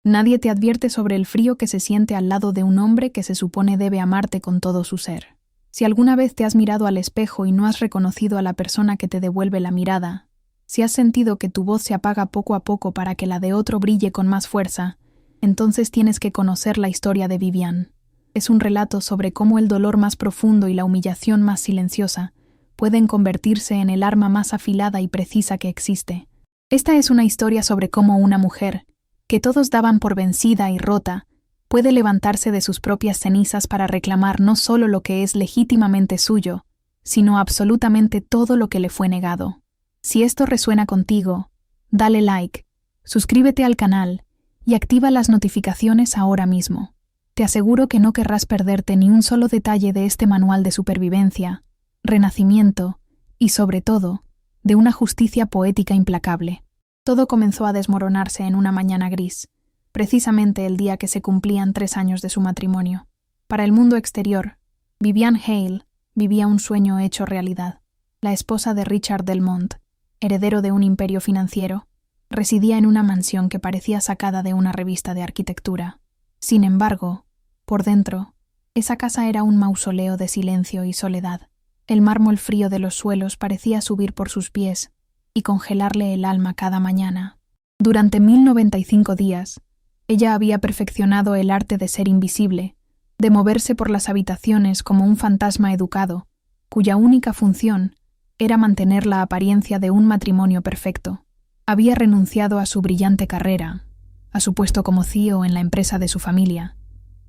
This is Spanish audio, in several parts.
Nadie te advierte sobre el frío que se siente al lado de un hombre que se supone debe amarte con todo su ser. Si alguna vez te has mirado al espejo y no has reconocido a la persona que te devuelve la mirada, si has sentido que tu voz se apaga poco a poco para que la de otro brille con más fuerza, entonces tienes que conocer la historia de Vivian. Es un relato sobre cómo el dolor más profundo y la humillación más silenciosa pueden convertirse en el arma más afilada y precisa que existe. Esta es una historia sobre cómo una mujer, que todos daban por vencida y rota, puede levantarse de sus propias cenizas para reclamar no solo lo que es legítimamente suyo, sino absolutamente todo lo que le fue negado. Si esto resuena contigo, dale like, suscríbete al canal y activa las notificaciones ahora mismo. Te aseguro que no querrás perderte ni un solo detalle de este manual de supervivencia, renacimiento y, sobre todo, de una justicia poética implacable. Todo comenzó a desmoronarse en una mañana gris, precisamente el día que se cumplían 3 años de su matrimonio. Para el mundo exterior, Vivian Hale vivía un sueño hecho realidad. La esposa de Richard Delmont, heredero de un imperio financiero, residía en una mansión que parecía sacada de una revista de arquitectura. Sin embargo, por dentro, esa casa era un mausoleo de silencio y soledad. El mármol frío de los suelos parecía subir por sus pies y congelarle el alma cada mañana. Durante 1095 días, ella había perfeccionado el arte de ser invisible, de moverse por las habitaciones como un fantasma educado, cuya única función era mantener la apariencia de un matrimonio perfecto. Había renunciado a su brillante carrera, a su puesto como CEO en la empresa de su familia,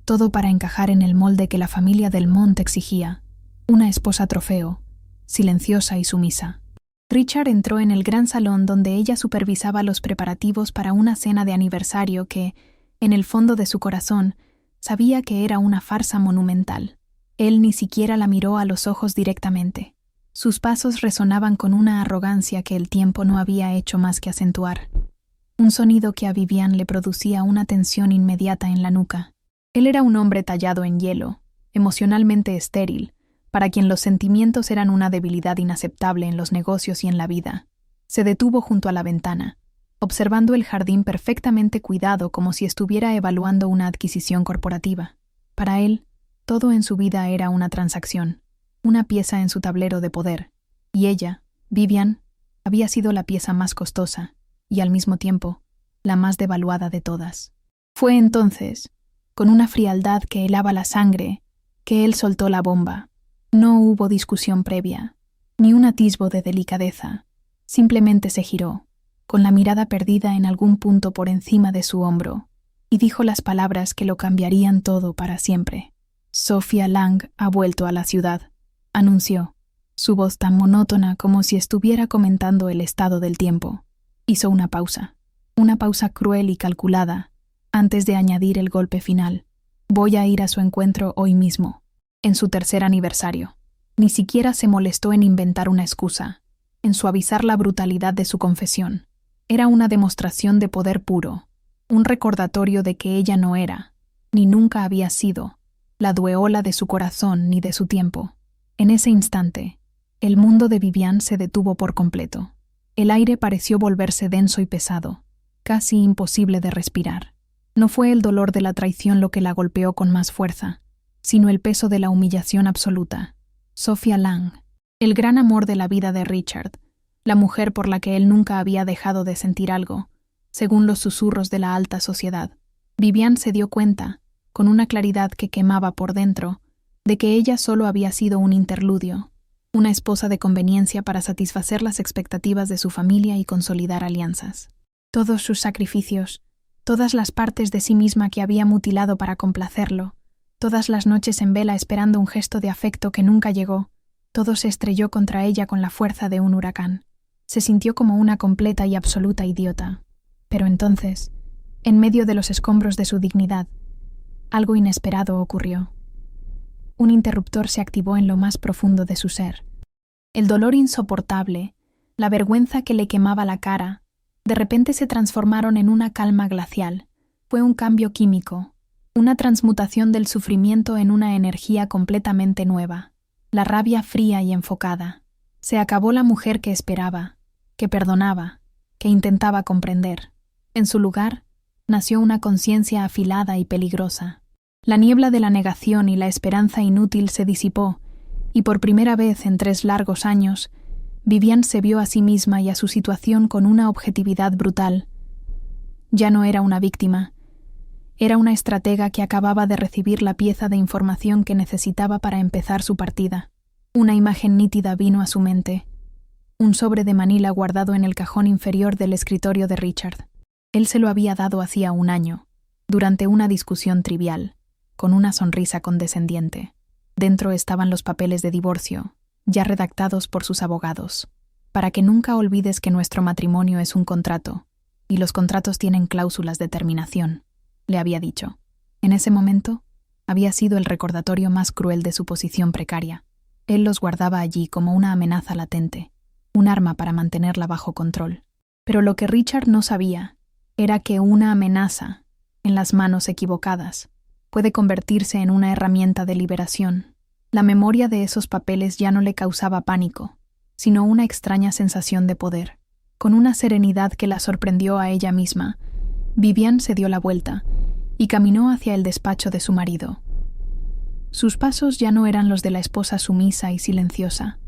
todo para encajar en el molde que la familia Delmont exigía, una esposa trofeo, silenciosa y sumisa. Richard entró en el gran salón donde ella supervisaba los preparativos para una cena de aniversario que, en el fondo de su corazón, sabía que era una farsa monumental. Él ni siquiera la miró a los ojos directamente. Sus pasos resonaban con una arrogancia que el tiempo no había hecho más que acentuar. Un sonido que a Vivian le producía una tensión inmediata en la nuca. Él era un hombre tallado en hielo, emocionalmente estéril, para quien los sentimientos eran una debilidad inaceptable en los negocios y en la vida. Se detuvo junto a la ventana, observando el jardín perfectamente cuidado como si estuviera evaluando una adquisición corporativa. Para él, todo en su vida era una transacción, una pieza en su tablero de poder, y ella, Vivian, había sido la pieza más costosa y, al mismo tiempo, la más devaluada de todas. Fue entonces, con una frialdad que helaba la sangre, que él soltó la bomba. No hubo discusión previa, ni un atisbo de delicadeza. Simplemente se giró, con la mirada perdida en algún punto por encima de su hombro, y dijo las palabras que lo cambiarían todo para siempre. Sophia Lang ha vuelto a la ciudad, anunció, su voz tan monótona como si estuviera comentando el estado del tiempo. Hizo una pausa cruel y calculada, antes de añadir el golpe final. Voy a ir a su encuentro hoy mismo, en su 3er aniversario. Ni siquiera se molestó en inventar una excusa, en suavizar la brutalidad de su confesión. Era una demostración de poder puro, un recordatorio de que ella no era, ni nunca había sido, la dueola de su corazón ni de su tiempo. En ese instante, el mundo de Vivian se detuvo por completo. El aire pareció volverse denso y pesado, casi imposible de respirar. No fue el dolor de la traición lo que la golpeó con más fuerza, sino el peso de la humillación absoluta. Sophia Lang, el gran amor de la vida de Richard, la mujer por la que él nunca había dejado de sentir algo, según los susurros de la alta sociedad. Vivian se dio cuenta, con una claridad que quemaba por dentro, de que ella solo había sido un interludio, una esposa de conveniencia para satisfacer las expectativas de su familia y consolidar alianzas. Todos sus sacrificios, todas las partes de sí misma que había mutilado para complacerlo, todas las noches en vela esperando un gesto de afecto que nunca llegó, todo se estrelló contra ella con la fuerza de un huracán. Se sintió como una completa y absoluta idiota. Pero entonces, en medio de los escombros de su dignidad, algo inesperado ocurrió. Un interruptor se activó en lo más profundo de su ser. El dolor insoportable, la vergüenza que le quemaba la cara, de repente se transformaron en una calma glacial. Fue un cambio químico, una transmutación del sufrimiento en una energía completamente nueva. La rabia fría y enfocada. Se acabó la mujer que esperaba, que perdonaba, que intentaba comprender. En su lugar, nació una conciencia afilada y peligrosa. La niebla de la negación y la esperanza inútil se disipó, y por primera vez en 3 largos años, Vivian se vio a sí misma y a su situación con una objetividad brutal. Ya no era una víctima. Era una estratega que acababa de recibir la pieza de información que necesitaba para empezar su partida. Una imagen nítida vino a su mente. Un sobre de Manila guardado en el cajón inferior del escritorio de Richard. Él se lo había dado hacía 1 año, durante una discusión trivial, con una sonrisa condescendiente. Dentro estaban los papeles de divorcio, ya redactados por sus abogados. Para que nunca olvides que nuestro matrimonio es un contrato, y los contratos tienen cláusulas de terminación, le había dicho. En ese momento, había sido el recordatorio más cruel de su posición precaria. Él los guardaba allí como una amenaza latente, un arma para mantenerla bajo control. Pero lo que Richard no sabía era que una amenaza, en las manos equivocadas, puede convertirse en una herramienta de liberación. La memoria de esos papeles ya no le causaba pánico, sino una extraña sensación de poder. Con una serenidad que la sorprendió a ella misma, Vivian se dio la vuelta y caminó hacia el despacho de su marido. Sus pasos ya no eran los de la esposa sumisa y silenciosa.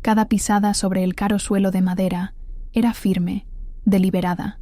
Cada pisada sobre el caro suelo de madera era firme, deliberada.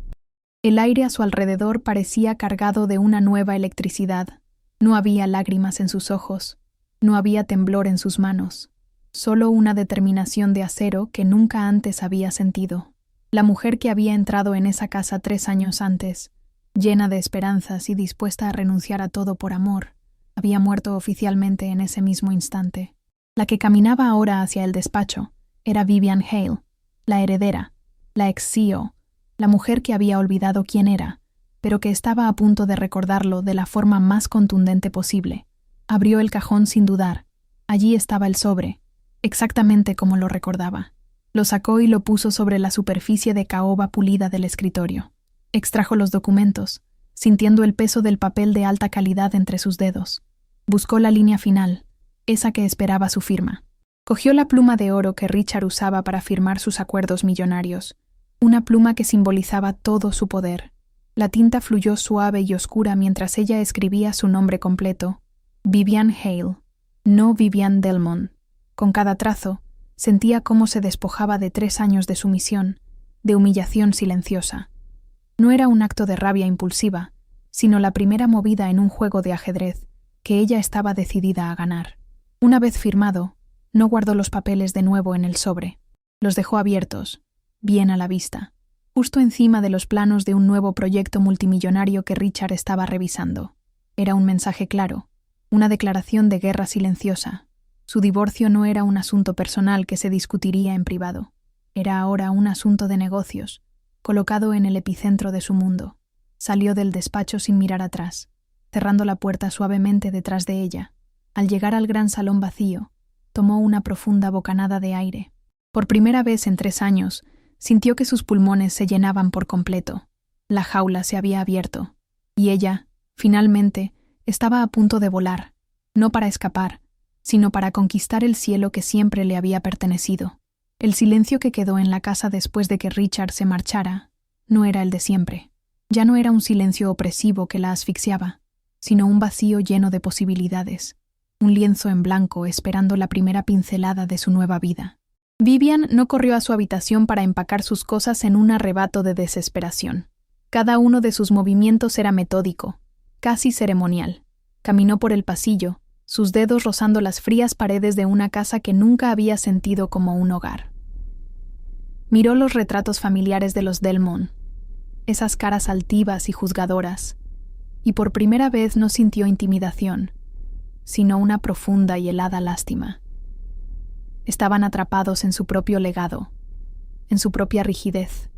El aire a su alrededor parecía cargado de una nueva electricidad. No había lágrimas en sus ojos, no había temblor en sus manos, solo una determinación de acero que nunca antes había sentido. La mujer que había entrado en esa casa 3 años antes, llena de esperanzas y dispuesta a renunciar a todo por amor, había muerto oficialmente en ese mismo instante. La que caminaba ahora hacia el despacho era Vivian Hale, la heredera, la ex-CEO, la mujer que había olvidado quién era, pero que estaba a punto de recordarlo de la forma más contundente posible. Abrió el cajón sin dudar. Allí estaba el sobre, exactamente como lo recordaba. Lo sacó y lo puso sobre la superficie de caoba pulida del escritorio. Extrajo los documentos, sintiendo el peso del papel de alta calidad entre sus dedos. Buscó la línea final, esa que esperaba su firma. Cogió la pluma de oro que Richard usaba para firmar sus acuerdos millonarios, una pluma que simbolizaba todo su poder. La tinta fluyó suave y oscura mientras ella escribía su nombre completo, Vivian Hale, no Vivian Delmont. Con cada trazo, sentía cómo se despojaba de 3 años de sumisión, de humillación silenciosa. No era un acto de rabia impulsiva, sino la primera movida en un juego de ajedrez que ella estaba decidida a ganar. Una vez firmado, no guardó los papeles de nuevo en el sobre. Los dejó abiertos, bien a la vista, justo encima de los planos de un nuevo proyecto multimillonario que Richard estaba revisando. Era un mensaje claro, una declaración de guerra silenciosa. Su divorcio no era un asunto personal que se discutiría en privado. Era ahora un asunto de negocios, colocado en el epicentro de su mundo. Salió del despacho sin mirar atrás, cerrando la puerta suavemente detrás de ella. Al llegar al gran salón vacío, tomó una profunda bocanada de aire. Por primera vez en 3 años, sintió que sus pulmones se llenaban por completo. La jaula se había abierto, y ella, finalmente, estaba a punto de volar, no para escapar, sino para conquistar el cielo que siempre le había pertenecido. El silencio que quedó en la casa después de que Richard se marchara no era el de siempre. Ya no era un silencio opresivo que la asfixiaba, sino un vacío lleno de posibilidades, un lienzo en blanco esperando la primera pincelada de su nueva vida. Vivian no corrió a su habitación para empacar sus cosas en un arrebato de desesperación. Cada uno de sus movimientos era metódico, casi ceremonial. Caminó por el pasillo, sus dedos rozando las frías paredes de una casa que nunca había sentido como un hogar. Miró los retratos familiares de los Delmont, esas caras altivas y juzgadoras, y por primera vez no sintió intimidación, sino una profunda y helada lástima. Estaban atrapados en su propio legado, en su propia rigidez.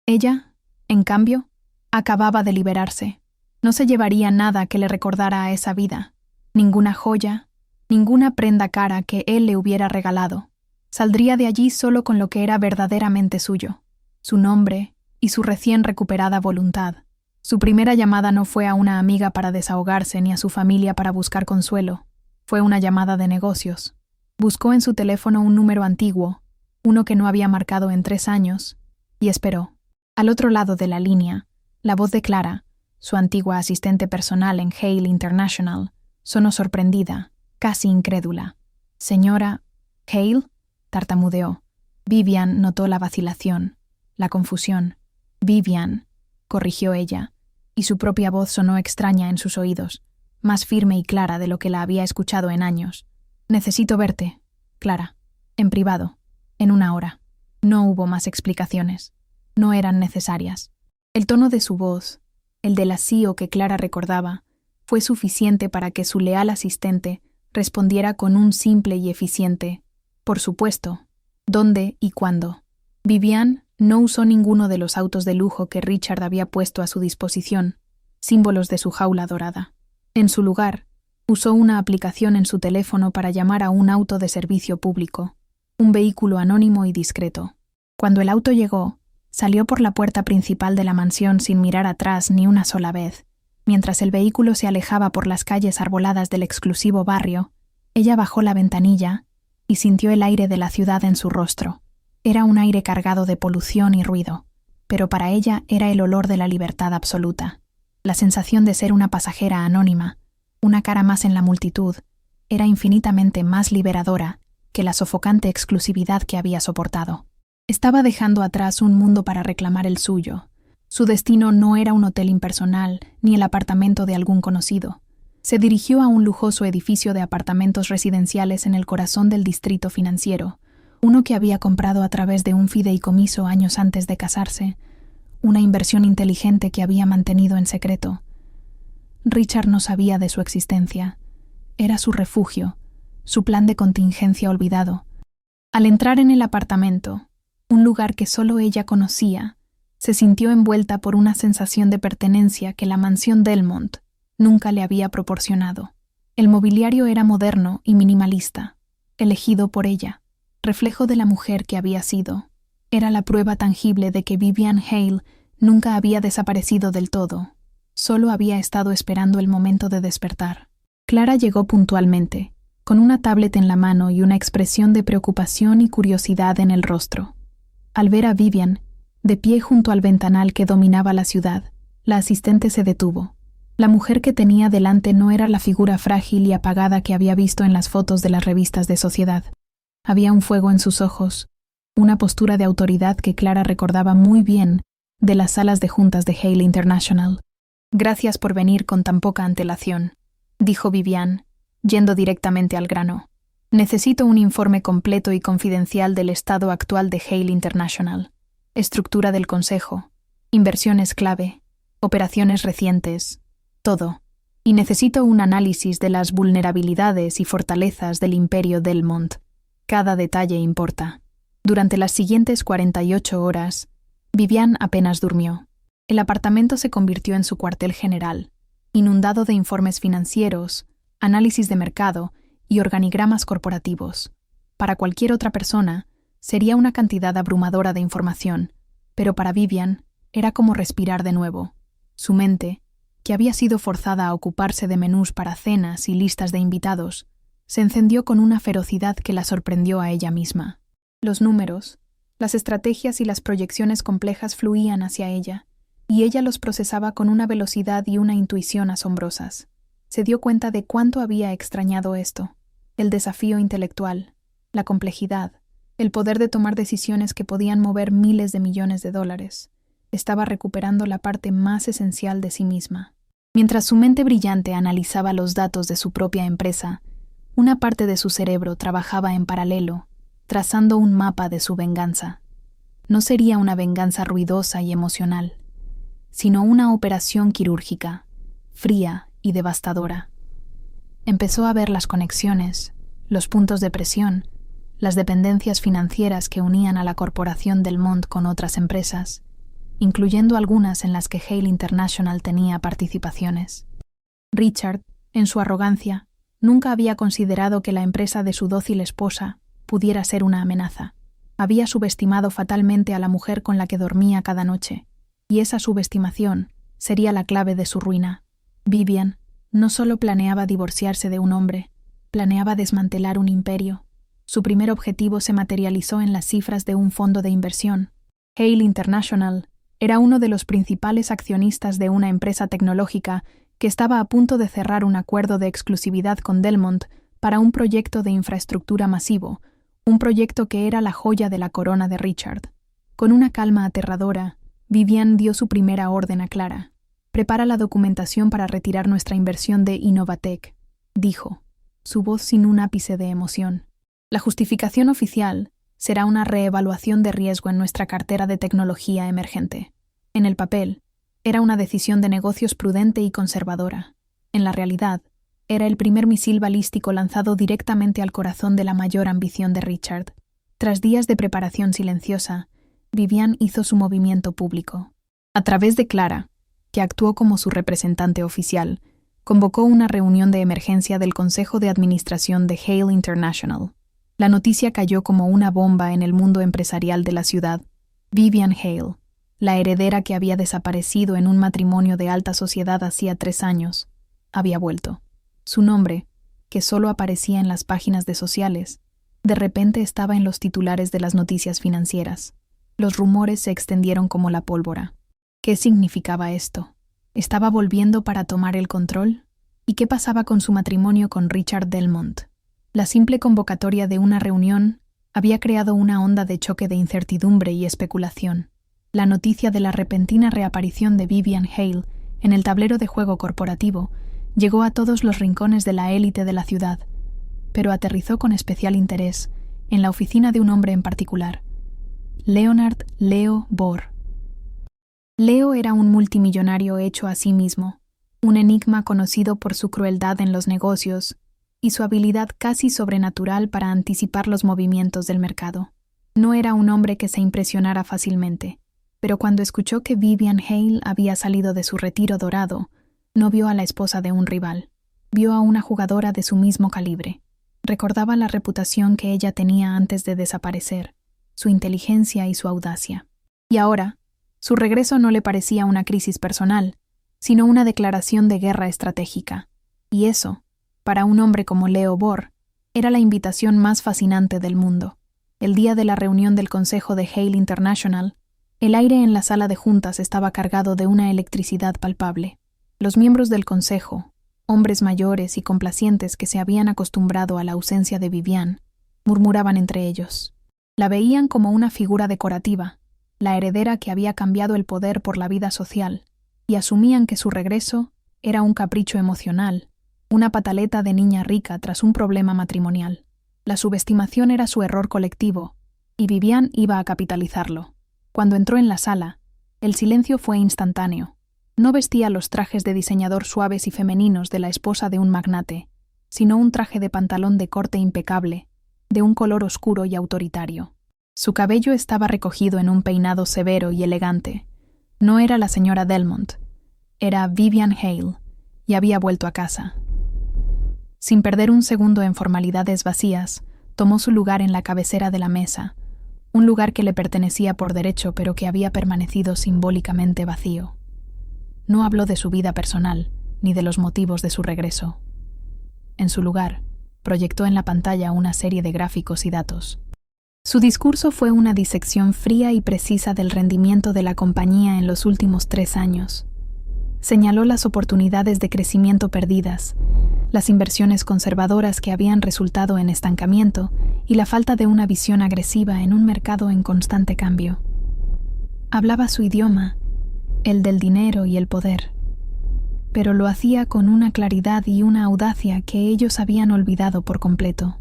Ella, en cambio, acababa de liberarse. No se llevaría nada que le recordara a esa vida, ninguna joya, ninguna prenda cara que él le hubiera regalado. Saldría de allí solo con lo que era verdaderamente suyo, su nombre y su recién recuperada voluntad. Su primera llamada no fue a una amiga para desahogarse ni a su familia para buscar consuelo. Fue una llamada de negocios. Buscó en su teléfono un número antiguo, uno que no había marcado en 3 años, y esperó. Al otro lado de la línea, la voz de Clara, su antigua asistente personal en Hale International, sonó sorprendida, casi incrédula. «Señora Hale», tartamudeó. Vivian notó la vacilación, la confusión. «Vivian», corrigió ella, y su propia voz sonó extraña en sus oídos, más firme y clara de lo que la había escuchado en años. «Necesito verte, Clara, en privado, en 1 hora». No hubo más explicaciones. No eran necesarias. El tono de su voz, el del hasío que Clara recordaba, fue suficiente para que su leal asistente respondiera con un simple y eficiente «Por supuesto». ¿Dónde y cuándo? Vivian no usó ninguno de los autos de lujo que Richard había puesto a su disposición, símbolos de su jaula dorada. En su lugar, usó una aplicación en su teléfono para llamar a un auto de servicio público, un vehículo anónimo y discreto. Cuando el auto llegó, salió por la puerta principal de la mansión sin mirar atrás ni una sola vez. Mientras el vehículo se alejaba por las calles arboladas del exclusivo barrio, ella bajó la ventanilla y sintió el aire de la ciudad en su rostro. Era un aire cargado de polución y ruido, pero para ella era el olor de la libertad absoluta. La sensación de ser una pasajera anónima, una cara más en la multitud, era infinitamente más liberadora que la sofocante exclusividad que había soportado. Estaba dejando atrás un mundo para reclamar el suyo. Su destino no era un hotel impersonal ni el apartamento de algún conocido. Se dirigió a un lujoso edificio de apartamentos residenciales en el corazón del distrito financiero, uno que había comprado a través de un fideicomiso años antes de casarse, una inversión inteligente que había mantenido en secreto. Richard no sabía de su existencia. Era su refugio, su plan de contingencia olvidado. Al entrar en el apartamento, un lugar que solo ella conocía, se sintió envuelta por una sensación de pertenencia que la mansión Delmont nunca le había proporcionado. El mobiliario era moderno y minimalista, elegido por ella, reflejo de la mujer que había sido. Era la prueba tangible de que Vivian Hale nunca había desaparecido del todo, solo había estado esperando el momento de despertar. Clara llegó puntualmente, con una tablet en la mano y una expresión de preocupación y curiosidad en el rostro. Al ver a Vivian, de pie junto al ventanal que dominaba la ciudad, la asistente se detuvo. La mujer que tenía delante no era la figura frágil y apagada que había visto en las fotos de las revistas de sociedad. Había un fuego en sus ojos, una postura de autoridad que Clara recordaba muy bien de las salas de juntas de Hale International. «Gracias por venir con tan poca antelación», dijo Vivian, yendo directamente al grano. «Necesito un informe completo y confidencial del estado actual de Hale International, estructura del consejo, inversiones clave, operaciones recientes, todo. Y necesito un análisis de las vulnerabilidades y fortalezas del imperio Delmont. Cada detalle importa». Durante las siguientes 48 horas, Vivian apenas durmió. El apartamento se convirtió en su cuartel general, inundado de informes financieros, análisis de mercado y organigramas corporativos. Para cualquier otra persona, sería una cantidad abrumadora de información, pero para Vivian era como respirar de nuevo. Su mente, que había sido forzada a ocuparse de menús para cenas y listas de invitados, se encendió con una ferocidad que la sorprendió a ella misma. Los números, las estrategias y las proyecciones complejas fluían hacia ella, y ella los procesaba con una velocidad y una intuición asombrosas. Se dio cuenta de cuánto había extrañado esto, el desafío intelectual, la complejidad, el poder de tomar decisiones que podían mover miles de millones de dólares. Estaba recuperando la parte más esencial de sí misma. Mientras su mente brillante analizaba los datos de su propia empresa, una parte de su cerebro trabajaba en paralelo, trazando un mapa de su venganza. No sería una venganza ruidosa y emocional, sino una operación quirúrgica, fría y devastadora. Empezó a ver las conexiones, los puntos de presión, las dependencias financieras que unían a la corporación Delmont con otras empresas, incluyendo algunas en las que Hale International tenía participaciones. Richard, en su arrogancia, nunca había considerado que la empresa de su dócil esposa pudiera ser una amenaza. Había subestimado fatalmente a la mujer con la que dormía cada noche, y esa subestimación sería la clave de su ruina. Vivian no solo planeaba divorciarse de un hombre, planeaba desmantelar un imperio. Su primer objetivo se materializó en las cifras de un fondo de inversión. Hale International Era uno de los principales accionistas de una empresa tecnológica que estaba a punto de cerrar un acuerdo de exclusividad con Delmont para un proyecto de infraestructura masivo, un proyecto que era la joya de la corona de Richard. Con una calma aterradora, Vivian dio su primera orden a Clara. «Prepara la documentación para retirar nuestra inversión de Innovatec», dijo, su voz sin un ápice de emoción. «La justificación oficial será una reevaluación de riesgo en nuestra cartera de tecnología emergente. En el papel, era una decisión de negocios prudente y conservadora. En la realidad, era el primer misil balístico lanzado directamente al corazón de la mayor ambición de Richard. Tras días de preparación silenciosa, Vivian hizo su movimiento público. A través de Clara, que actuó como su representante oficial, convocó una reunión de emergencia del Consejo de Administración de Hale International. La noticia cayó como una bomba en el mundo empresarial de la ciudad. Vivian Hale, la heredera que había desaparecido en un matrimonio de alta sociedad hacía 3 años, había vuelto. Su nombre, que solo aparecía en las páginas de sociales, de repente estaba en los titulares de las noticias financieras. Los rumores se extendieron como la pólvora. ¿Qué significaba esto? ¿Estaba volviendo para tomar el control? ¿Y qué pasaba con su matrimonio con Richard Delmont? La simple convocatoria de una reunión había creado una onda de choque de incertidumbre y especulación. La noticia de la repentina reaparición de Vivian Hale en el tablero de juego corporativo llegó a todos los rincones de la élite de la ciudad, pero aterrizó con especial interés en la oficina de un hombre en particular, Leonard Leo Bohr. Leo era un multimillonario hecho a sí mismo, un enigma conocido por su crueldad en los negocios y su habilidad casi sobrenatural para anticipar los movimientos del mercado. No era un hombre que se impresionara fácilmente, pero cuando escuchó que Vivian Hale había salido de su retiro dorado, no vio a la esposa de un rival, vio a una jugadora de su mismo calibre. Recordaba la reputación que ella tenía antes de desaparecer, su inteligencia y su audacia. Y ahora, su regreso no le parecía una crisis personal, sino una declaración de guerra estratégica. Y eso, para un hombre como Leo Bohr, era la invitación más fascinante del mundo. El día de la reunión del Consejo de Hale International, el aire en la sala de juntas estaba cargado de una electricidad palpable. Los miembros del Consejo, hombres mayores y complacientes que se habían acostumbrado a la ausencia de Vivian, murmuraban entre ellos. La veían como una figura decorativa, la heredera que había cambiado el poder por la vida social, y asumían que su regreso era un capricho emocional, una pataleta de niña rica tras un problema matrimonial. La subestimación era su error colectivo, y Vivian iba a capitalizarlo. Cuando entró en la sala, el silencio fue instantáneo. No vestía los trajes de diseñador suaves y femeninos de la esposa de un magnate, sino un traje de pantalón de corte impecable, de un color oscuro y autoritario. Su cabello estaba recogido en un peinado severo y elegante. No era la señora Delmont, era Vivian Hale, y había vuelto a casa. Sin perder un segundo en formalidades vacías, tomó su lugar en la cabecera de la mesa, un lugar que le pertenecía por derecho pero que había permanecido simbólicamente vacío. No habló de su vida personal, ni de los motivos de su regreso. En su lugar, proyectó en la pantalla una serie de gráficos y datos. Su discurso fue una disección fría y precisa del rendimiento de la compañía en los últimos 3 años. Señaló las oportunidades de crecimiento perdidas, las inversiones conservadoras que habían resultado en estancamiento y la falta de una visión agresiva en un mercado en constante cambio. Hablaba su idioma, el del dinero y el poder, pero lo hacía con una claridad y una audacia que ellos habían olvidado por completo.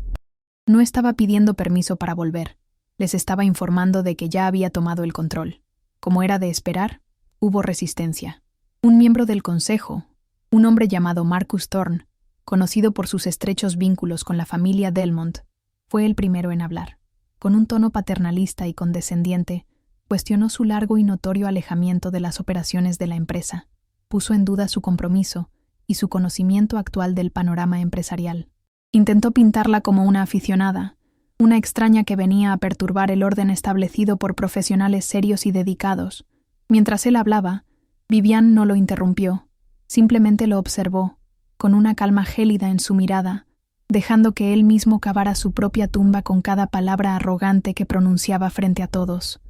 No estaba pidiendo permiso para volver, les estaba informando de que ya había tomado el control. Como era de esperar, hubo resistencia. Un miembro del consejo, un hombre llamado Marcus Thorne, conocido por sus estrechos vínculos con la familia Delmont, fue el primero en hablar. Con un tono paternalista y condescendiente, cuestionó su largo y notorio alejamiento de las operaciones de la empresa, puso en duda su compromiso y su conocimiento actual del panorama empresarial. Intentó pintarla como una aficionada, una extraña que venía a perturbar el orden establecido por profesionales serios y dedicados. Mientras él hablaba, Vivian no lo interrumpió, simplemente lo observó, con una calma gélida en su mirada, dejando que él mismo cavara su propia tumba con cada palabra arrogante que pronunciaba frente a todos.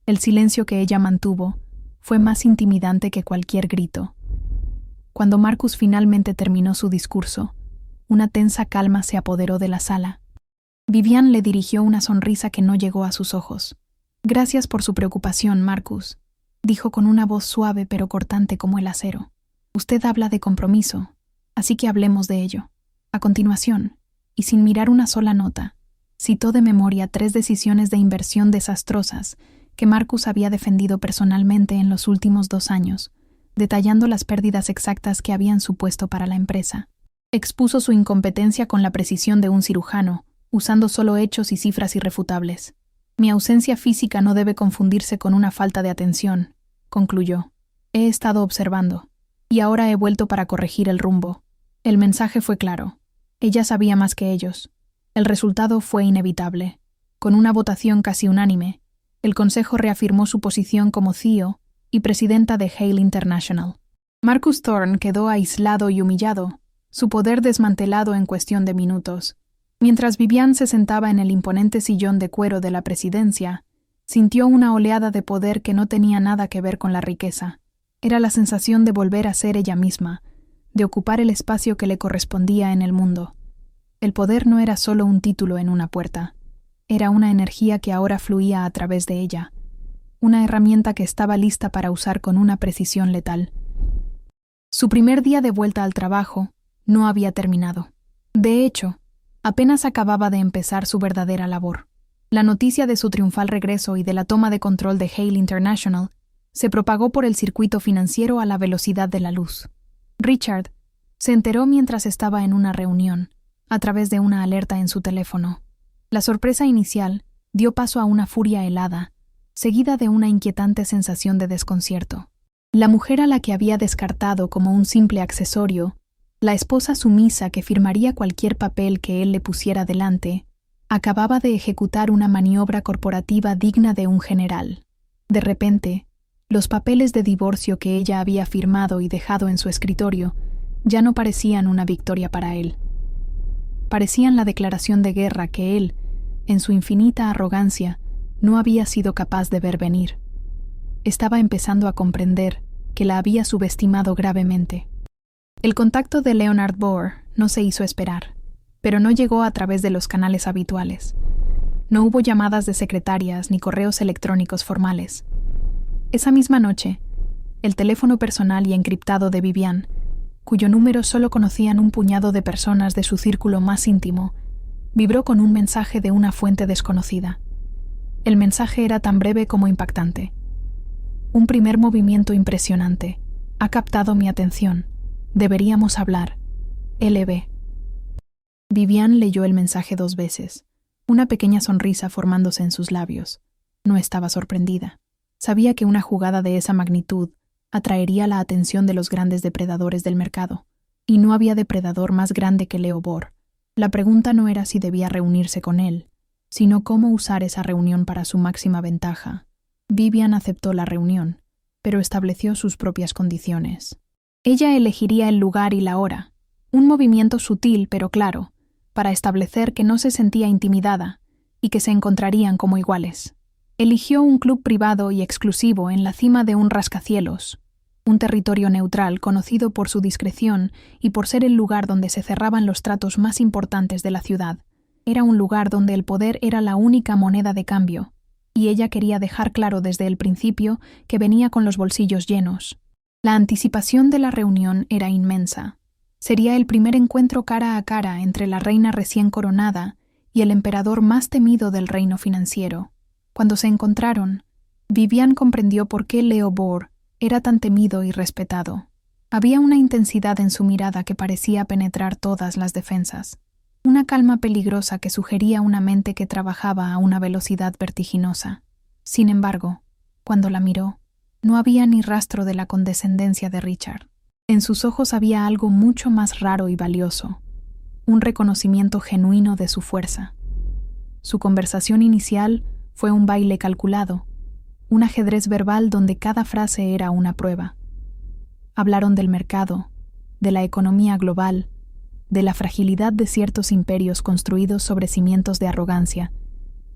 El silencio que ella mantuvo fue más intimidante que cualquier grito. Cuando Marcus finalmente terminó su discurso, una tensa calma se apoderó de la sala. Vivian le dirigió una sonrisa que no llegó a sus ojos. «Gracias por su preocupación, Marcus», dijo con una voz suave pero cortante como el acero. «Usted habla de compromiso, así que hablemos de ello». A continuación, y sin mirar una sola nota, citó de memoria 3 decisiones de inversión desastrosas que Marcus había defendido personalmente en los últimos 2 años, detallando las pérdidas exactas que habían supuesto para la empresa. Expuso su incompetencia con la precisión de un cirujano, usando solo hechos y cifras irrefutables. «Mi ausencia física no debe confundirse con una falta de atención», concluyó. «He estado observando, y ahora he vuelto para corregir el rumbo». El mensaje fue claro. Ella sabía más que ellos. El resultado fue inevitable. Con una votación casi unánime, el Consejo reafirmó su posición como CEO y presidenta de Hale International. Marcus Thorne quedó aislado y humillado, su poder desmantelado en cuestión de minutos. Mientras Vivian se sentaba en el imponente sillón de cuero de la presidencia, sintió una oleada de poder que no tenía nada que ver con la riqueza. Era la sensación de volver a ser ella misma, de ocupar el espacio que le correspondía en el mundo. El poder no era solo un título en una puerta, era una energía que ahora fluía a través de ella, una herramienta que estaba lista para usar con una precisión letal. Su primer día de vuelta al trabajo no había terminado. De hecho, apenas acababa de empezar su verdadera labor. La noticia de su triunfal regreso y de la toma de control de Hale International se propagó por el circuito financiero a la velocidad de la luz. Richard se enteró mientras estaba en una reunión, a través de una alerta en su teléfono. La sorpresa inicial dio paso a una furia helada, seguida de una inquietante sensación de desconcierto. La mujer a la que había descartado como un simple accesorio, la esposa sumisa que firmaría cualquier papel que él le pusiera delante, acababa de ejecutar una maniobra corporativa digna de un general. De repente, los papeles de divorcio que ella había firmado y dejado en su escritorio ya no parecían una victoria para él. Parecían la declaración de guerra que él, en su infinita arrogancia, no había sido capaz de ver venir. Estaba empezando a comprender que la había subestimado gravemente. El contacto de Leonard Bohr no se hizo esperar, pero no llegó a través de los canales habituales. No hubo llamadas de secretarias ni correos electrónicos formales. Esa misma noche, el teléfono personal y encriptado de Vivian, cuyo número solo conocían un puñado de personas de su círculo más íntimo, vibró con un mensaje de una fuente desconocida. El mensaje era tan breve como impactante. «Un primer movimiento impresionante. Ha captado mi atención. Deberíamos hablar. LB». Vivian leyó el mensaje 2 veces, una pequeña sonrisa formándose en sus labios. No estaba sorprendida. Sabía que una jugada de esa magnitud atraería la atención de los grandes depredadores del mercado, y no había depredador más grande que Leo Bohr. La pregunta no era si debía reunirse con él, sino cómo usar esa reunión para su máxima ventaja. Vivian aceptó la reunión, pero estableció sus propias condiciones. Ella elegiría el lugar y la hora, un movimiento sutil pero claro, para establecer que no se sentía intimidada y que se encontrarían como iguales. Eligió un club privado y exclusivo en la cima de un rascacielos, un territorio neutral conocido por su discreción y por ser el lugar donde se cerraban los tratos más importantes de la ciudad. Era un lugar donde el poder era la única moneda de cambio, y ella quería dejar claro desde el principio que venía con los bolsillos llenos. La anticipación de la reunión era inmensa. Sería el primer encuentro cara a cara entre la reina recién coronada y el emperador más temido del reino financiero. Cuando se encontraron, Vivian comprendió por qué Leo Bohr era tan temido y respetado. Había una intensidad en su mirada que parecía penetrar todas las defensas, una calma peligrosa que sugería una mente que trabajaba a una velocidad vertiginosa. Sin embargo, cuando la miró, no había ni rastro de la condescendencia de Richard. En sus ojos había algo mucho más raro y valioso, un reconocimiento genuino de su fuerza. Su conversación inicial fue un baile calculado, un ajedrez verbal donde cada frase era una prueba. Hablaron del mercado, de la economía global, de la fragilidad de ciertos imperios construidos sobre cimientos de arrogancia,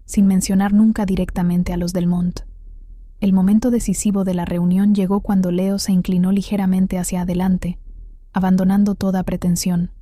sin mencionar nunca directamente a los Delmont. El momento decisivo de la reunión llegó cuando Leo se inclinó ligeramente hacia adelante, abandonando toda pretensión.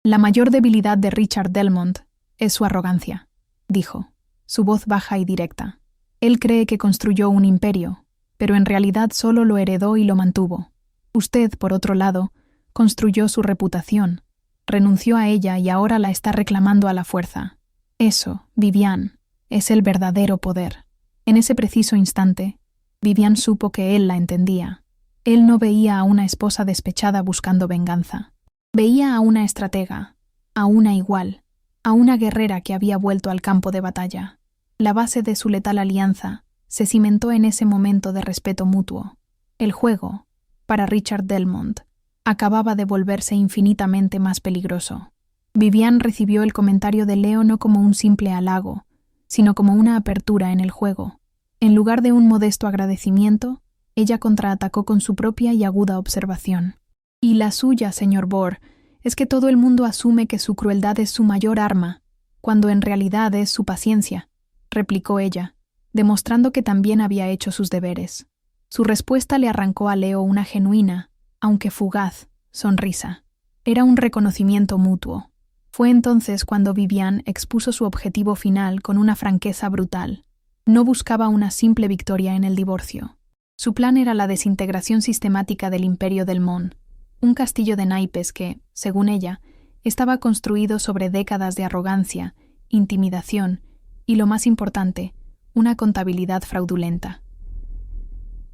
La mayor debilidad de Richard Delmont es su arrogancia, dijo, su voz baja y directa. Él cree que construyó un imperio, pero en realidad solo lo heredó y lo mantuvo. Usted, por otro lado, construyó su reputación, renunció a ella y ahora la está reclamando a la fuerza. Eso, Vivian, es el verdadero poder. En ese preciso instante, Vivian supo que él la entendía. Él no veía a una esposa despechada buscando venganza. Veía a una estratega, a una igual, a una guerrera que había vuelto al campo de batalla. La base de su letal alianza se cimentó en ese momento de respeto mutuo. El juego, para Richard Delmont, acababa de volverse infinitamente más peligroso. Vivian recibió el comentario de Leo no como un simple halago, sino como una apertura en el juego. En lugar de un modesto agradecimiento, ella contraatacó con su propia y aguda observación. Y la suya, señor Bohr, es que todo el mundo asume que su crueldad es su mayor arma, cuando en realidad es su paciencia, replicó ella, demostrando que también había hecho sus deberes. Su respuesta le arrancó a Leo una genuina, aunque fugaz, sonrisa. Era un reconocimiento mutuo. Fue entonces cuando Vivian expuso su objetivo final con una franqueza brutal. No buscaba una simple victoria en el divorcio. Su plan era la desintegración sistemática del Imperio Delmont, un castillo de naipes que, según ella, estaba construido sobre décadas de arrogancia, intimidación y, lo más importante, una contabilidad fraudulenta.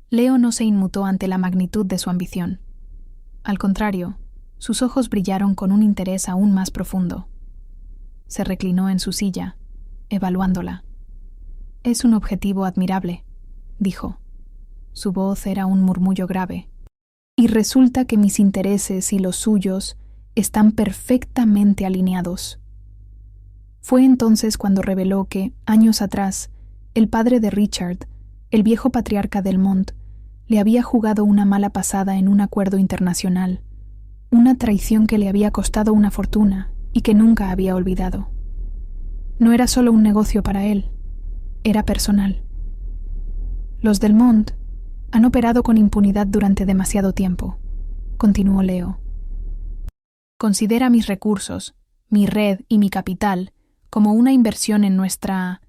Leo no se inmutó ante la magnitud de su ambición. Al contrario, sus ojos brillaron con un interés aún más profundo. Se reclinó en su silla, evaluándola. «Es un objetivo admirable», dijo. Su voz era un murmullo grave. «Y resulta que mis intereses y los suyos están perfectamente alineados». Fue entonces cuando reveló que, años atrás, el padre de Richard, el viejo patriarca Delmont, le había jugado una mala pasada en un acuerdo internacional, una traición que le había costado una fortuna y que nunca había olvidado. No era solo un negocio para él, era personal. Los Delmont han operado con impunidad durante demasiado tiempo, continuó Leo. Considera mis recursos, mi red y mi capital como una inversión en nuestra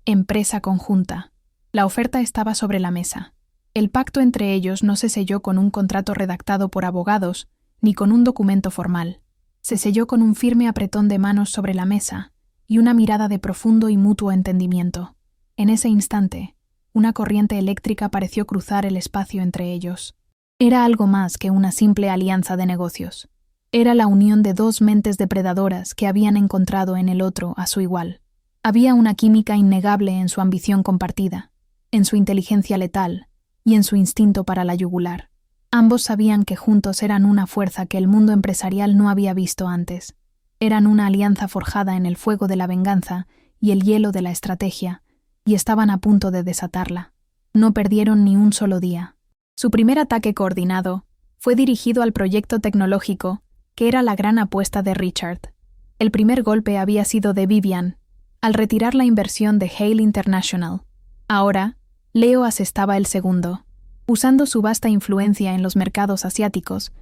empresa conjunta. La oferta estaba sobre la mesa. El pacto entre ellos no se selló con un contrato redactado por abogados ni con un documento formal. Se selló con un firme apretón de manos sobre la mesa y una mirada de profundo y mutuo entendimiento. En ese instante, una corriente eléctrica pareció cruzar el espacio entre ellos. Era algo más que una simple alianza de negocios. Era la unión de dos mentes depredadoras que habían encontrado en el otro a su igual. Había una química innegable en su ambición compartida, en su inteligencia letal y en su instinto para la yugular. Ambos sabían que juntos eran una fuerza que el mundo empresarial no había visto antes. Eran una alianza forjada en el fuego de la venganza y el hielo de la estrategia, y estaban a punto de desatarla. No perdieron ni un solo día. Su primer ataque coordinado fue dirigido al proyecto tecnológico, que era la gran apuesta de Richard. El primer golpe había sido de Vivian, al retirar la inversión de Hale International. Ahora, Leo asestaba el segundo. Usando su vasta influencia en los mercados asiáticos,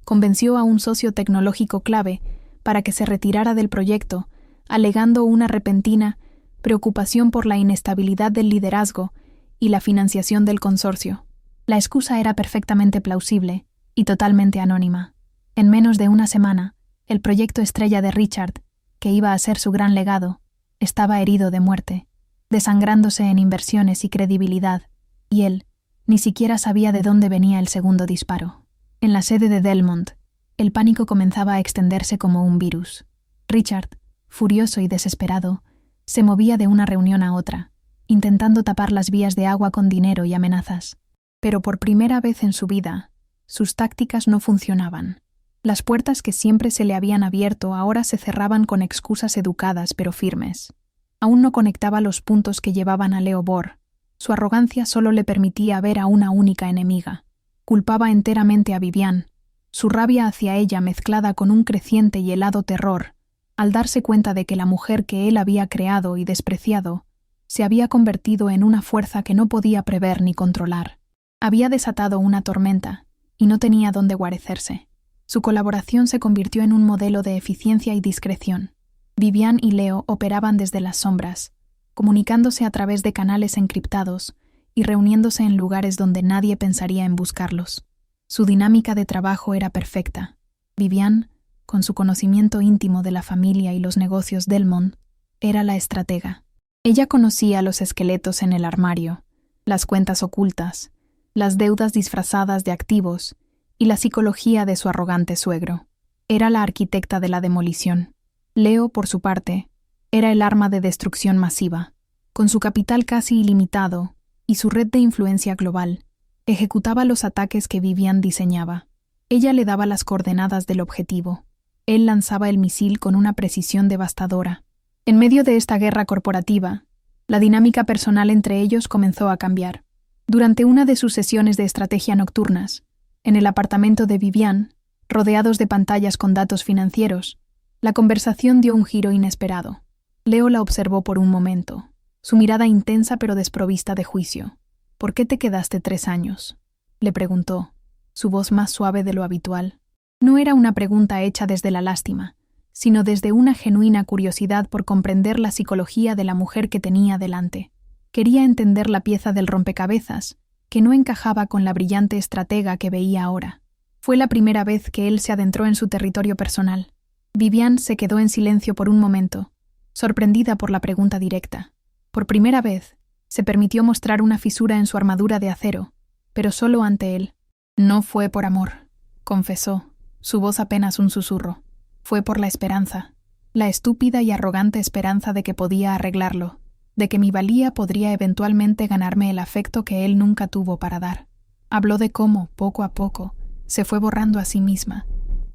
convenció a un socio tecnológico clave para que se retirara del proyecto, alegando una repentina preocupación por la inestabilidad del liderazgo y la financiación del consorcio. La excusa era perfectamente plausible y totalmente anónima. En menos de una semana, el proyecto estrella de Richard, que iba a ser su gran legado, estaba herido de muerte, desangrándose en inversiones y credibilidad, y él ni siquiera sabía de dónde venía el segundo disparo. En la sede de Delmont, el pánico comenzaba a extenderse como un virus. Richard, furioso y desesperado, se movía de una reunión a otra, intentando tapar las vías de agua con dinero y amenazas. Pero por primera vez en su vida, sus tácticas no funcionaban. Las puertas que siempre se le habían abierto ahora se cerraban con excusas educadas pero firmes. Aún no conectaba los puntos que llevaban a Leo Bohr. Su arrogancia solo le permitía ver a una única enemiga. Culpaba enteramente a Vivian. Su rabia hacia ella mezclada con un creciente y helado terror, al darse cuenta de que la mujer que él había creado y despreciado Se había convertido en una fuerza que no podía prever ni controlar. Había desatado una tormenta y no tenía dónde guarecerse. Su colaboración se convirtió en un modelo de eficiencia y discreción. Vivian y Leo operaban desde las sombras, comunicándose a través de canales encriptados y reuniéndose en lugares donde nadie pensaría en buscarlos. Su dinámica de trabajo era perfecta. Vivian, con su conocimiento íntimo de la familia y los negocios Delmont, era la estratega. Ella conocía los esqueletos en el armario, las cuentas ocultas, las deudas disfrazadas de activos y la psicología de su arrogante suegro. Era la arquitecta de la demolición. Leo, por su parte, era el arma de destrucción masiva. Con su capital casi ilimitado y su red de influencia global, ejecutaba los ataques que Vivian diseñaba. Ella le daba las coordenadas del objetivo. Él lanzaba el misil con una precisión devastadora. En medio de esta guerra corporativa, la dinámica personal entre ellos comenzó a cambiar. Durante una de sus sesiones de estrategia nocturnas, en el apartamento de Vivian, rodeados de pantallas con datos financieros, la conversación dio un giro inesperado. Leo la observó por un momento, su mirada intensa pero desprovista de juicio. «¿Por qué te quedaste 3 años?» le preguntó, su voz más suave de lo habitual. No era una pregunta hecha desde la lástima, sino desde una genuina curiosidad por comprender la psicología de la mujer que tenía delante. Quería entender la pieza del rompecabezas, que no encajaba con la brillante estratega que veía ahora. Fue la primera vez que él se adentró en su territorio personal. Vivian se quedó en silencio por un momento, sorprendida por la pregunta directa. Por primera vez, se permitió mostrar una fisura en su armadura de acero, pero solo ante él. «No fue por amor», confesó, su voz apenas un susurro. «Fue por la esperanza, la estúpida y arrogante esperanza de que podía arreglarlo, de que mi valía podría eventualmente ganarme el afecto que él nunca tuvo para dar». Habló de cómo, poco a poco, se fue borrando a sí misma,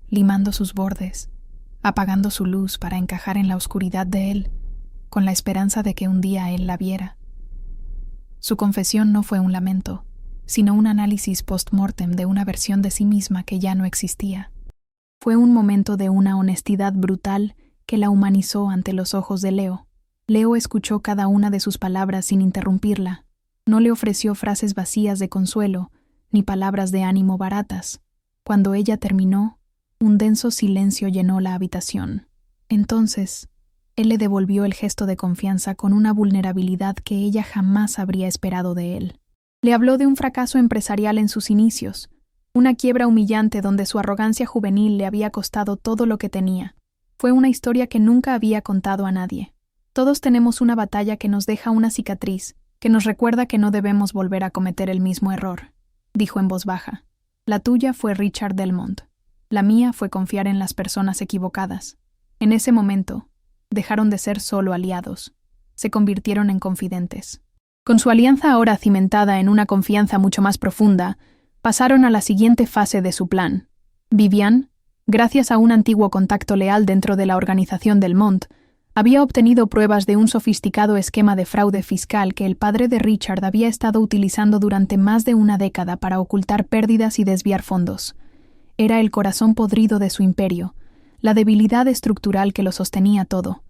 limando sus bordes, apagando su luz para encajar en la oscuridad de él, con la esperanza de que un día él la viera. Su confesión no fue un lamento, sino un análisis post-mortem de una versión de sí misma que ya no existía. Fue un momento de una honestidad brutal que la humanizó ante los ojos de Leo. Leo escuchó cada una de sus palabras sin interrumpirla. No le ofreció frases vacías de consuelo, ni palabras de ánimo baratas. Cuando ella terminó, un denso silencio llenó la habitación. Entonces, él le devolvió el gesto de confianza con una vulnerabilidad que ella jamás habría esperado de él. Le habló de un fracaso empresarial en sus inicios, una quiebra humillante donde su arrogancia juvenil le había costado todo lo que tenía. Fue una historia que nunca había contado a nadie. Todos tenemos una batalla que nos deja una cicatriz, que nos recuerda que no debemos volver a cometer el mismo error, dijo en voz baja. La tuya fue Richard Delmont. La mía fue confiar en las personas equivocadas. En ese momento, dejaron de ser solo aliados. Se convirtieron en confidentes. Con su alianza ahora cimentada en una confianza mucho más profunda, pasaron a la siguiente fase de su plan. Vivian, gracias a un antiguo contacto leal dentro de la organización Delmont, había obtenido pruebas de un sofisticado esquema de fraude fiscal que el padre de Richard había estado utilizando durante más de una década para ocultar pérdidas y desviar fondos. Era el corazón podrido de su imperio, la debilidad estructural que lo sostenía todo.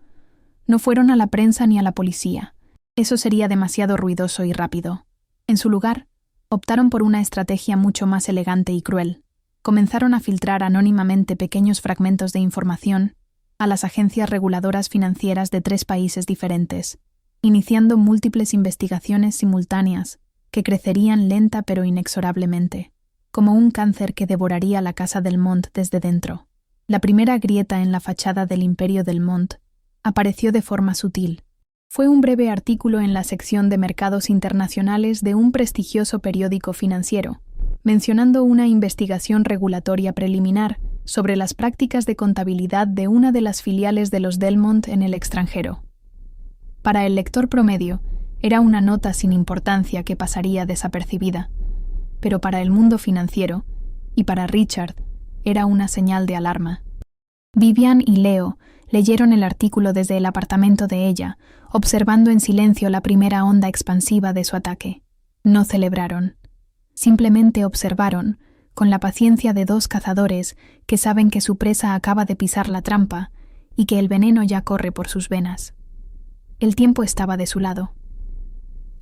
No fueron a la prensa ni a la policía. Eso sería demasiado ruidoso y rápido. En su lugar, optaron por una estrategia mucho más elegante y cruel. Comenzaron a filtrar anónimamente pequeños fragmentos de información a las agencias reguladoras financieras de 3 países diferentes, iniciando múltiples investigaciones simultáneas que crecerían lenta pero inexorablemente, como un cáncer que devoraría la casa Delmont desde dentro. La primera grieta en la fachada del imperio Delmont apareció de forma sutil. Fue un breve artículo en la sección de mercados internacionales de un prestigioso periódico financiero, mencionando una investigación regulatoria preliminar sobre las prácticas de contabilidad de una de las filiales de los Delmont en el extranjero. Para el lector promedio, era una nota sin importancia que pasaría desapercibida, pero para el mundo financiero, y para Richard, era una señal de alarma. Vivian y Leo leyeron el artículo desde el apartamento de ella, observando en silencio la primera onda expansiva de su ataque. No celebraron. Simplemente observaron, con la paciencia de 2 cazadores que saben que su presa acaba de pisar la trampa y que el veneno ya corre por sus venas. El tiempo estaba de su lado.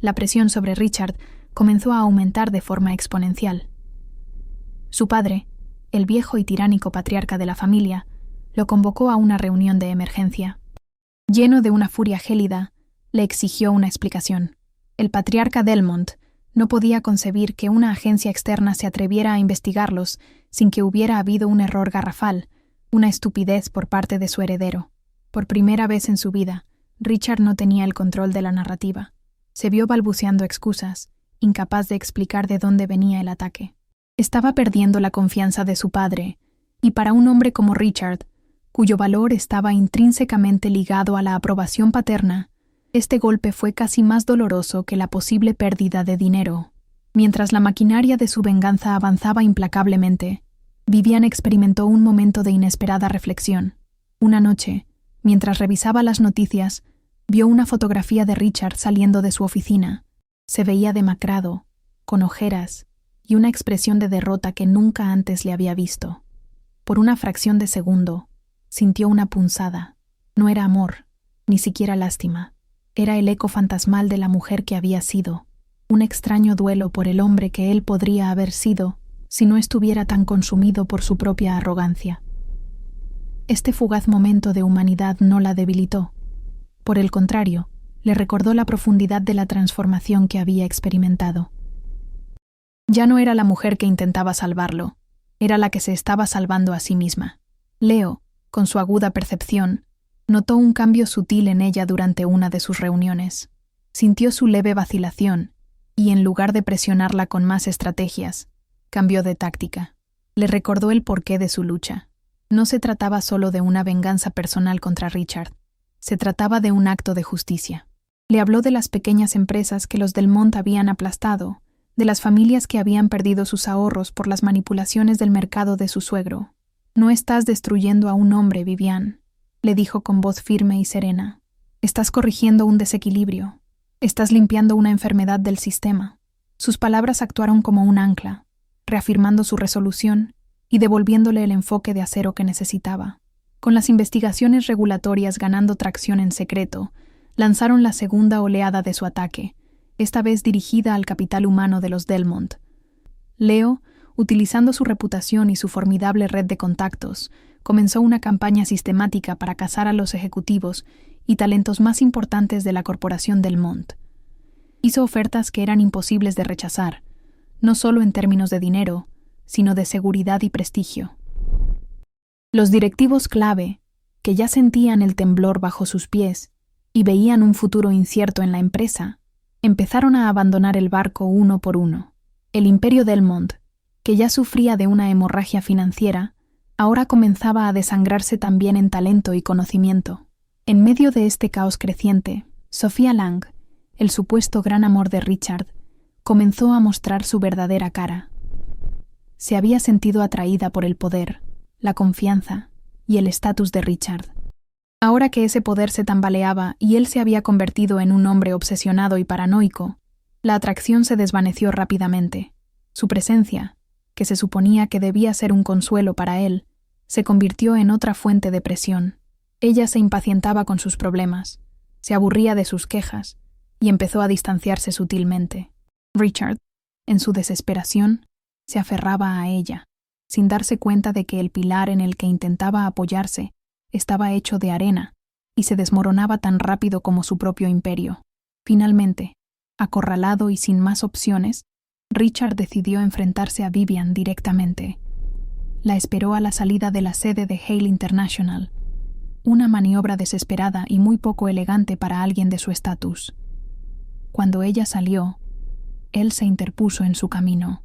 La presión sobre Richard comenzó a aumentar de forma exponencial. Su padre, el viejo y tiránico patriarca de la familia, lo convocó a una reunión de emergencia. Lleno de una furia gélida, le exigió una explicación. El patriarca Delmont no podía concebir que una agencia externa se atreviera a investigarlos sin que hubiera habido un error garrafal, una estupidez por parte de su heredero. Por primera vez en su vida, Richard no tenía el control de la narrativa. Se vio balbuceando excusas, incapaz de explicar de dónde venía el ataque. Estaba perdiendo la confianza de su padre, y para un hombre como Richard, cuyo valor estaba intrínsecamente ligado a la aprobación paterna, este golpe fue casi más doloroso que la posible pérdida de dinero. Mientras la maquinaria de su venganza avanzaba implacablemente, Vivian experimentó un momento de inesperada reflexión. Una noche, mientras revisaba las noticias, vio una fotografía de Richard saliendo de su oficina. Se veía demacrado, con ojeras y una expresión de derrota que nunca antes le había visto. Por una fracción de segundo, sintió una punzada. No era amor, ni siquiera lástima. Era el eco fantasmal de la mujer que había sido, un extraño duelo por el hombre que él podría haber sido si no estuviera tan consumido por su propia arrogancia. Este fugaz momento de humanidad no la debilitó. Por el contrario, le recordó la profundidad de la transformación que había experimentado. Ya no era la mujer que intentaba salvarlo, era la que se estaba salvando a sí misma. Leo, con su aguda percepción, notó un cambio sutil en ella durante una de sus reuniones. Sintió su leve vacilación y, en lugar de presionarla con más estrategias, cambió de táctica. Le recordó el porqué de su lucha. No se trataba solo de una venganza personal contra Richard. Se trataba de un acto de justicia. Le habló de las pequeñas empresas que los Delmont habían aplastado, de las familias que habían perdido sus ahorros por las manipulaciones del mercado de su suegro. «No estás destruyendo a un hombre, Vivian», le dijo con voz firme y serena. «Estás corrigiendo un desequilibrio. Estás limpiando una enfermedad del sistema». Sus palabras actuaron como un ancla, reafirmando su resolución y devolviéndole el enfoque de acero que necesitaba. Con las investigaciones regulatorias ganando tracción en secreto, lanzaron la segunda oleada de su ataque, esta vez dirigida al capital humano de los Delmont. Leo, utilizando su reputación y su formidable red de contactos, comenzó una campaña sistemática para cazar a los ejecutivos y talentos más importantes de la corporación Delmont. Hizo ofertas que eran imposibles de rechazar, no solo en términos de dinero, sino de seguridad y prestigio. Los directivos clave, que ya sentían el temblor bajo sus pies y veían un futuro incierto en la empresa, empezaron a abandonar el barco uno por uno. El imperio Delmont, que ya sufría de una hemorragia financiera, ahora comenzaba a desangrarse también en talento y conocimiento. En medio de este caos creciente, Sophia Lang, el supuesto gran amor de Richard, comenzó a mostrar su verdadera cara. Se había sentido atraída por el poder, la confianza y el estatus de Richard. Ahora que ese poder se tambaleaba y él se había convertido en un hombre obsesionado y paranoico, la atracción se desvaneció rápidamente. Su presencia, que se suponía que debía ser un consuelo para él, se convirtió en otra fuente de presión. Ella se impacientaba con sus problemas, se aburría de sus quejas y empezó a distanciarse sutilmente. Richard, en su desesperación, se aferraba a ella, sin darse cuenta de que el pilar en el que intentaba apoyarse estaba hecho de arena y se desmoronaba tan rápido como su propio imperio. Finalmente, acorralado y sin más opciones, Richard decidió enfrentarse a Vivian directamente. La esperó a la salida de la sede de Hale International, una maniobra desesperada y muy poco elegante para alguien de su estatus. Cuando ella salió, él se interpuso en su camino.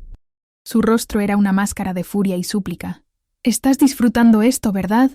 Su rostro era una máscara de furia y súplica. «Estás disfrutando esto, ¿verdad?»,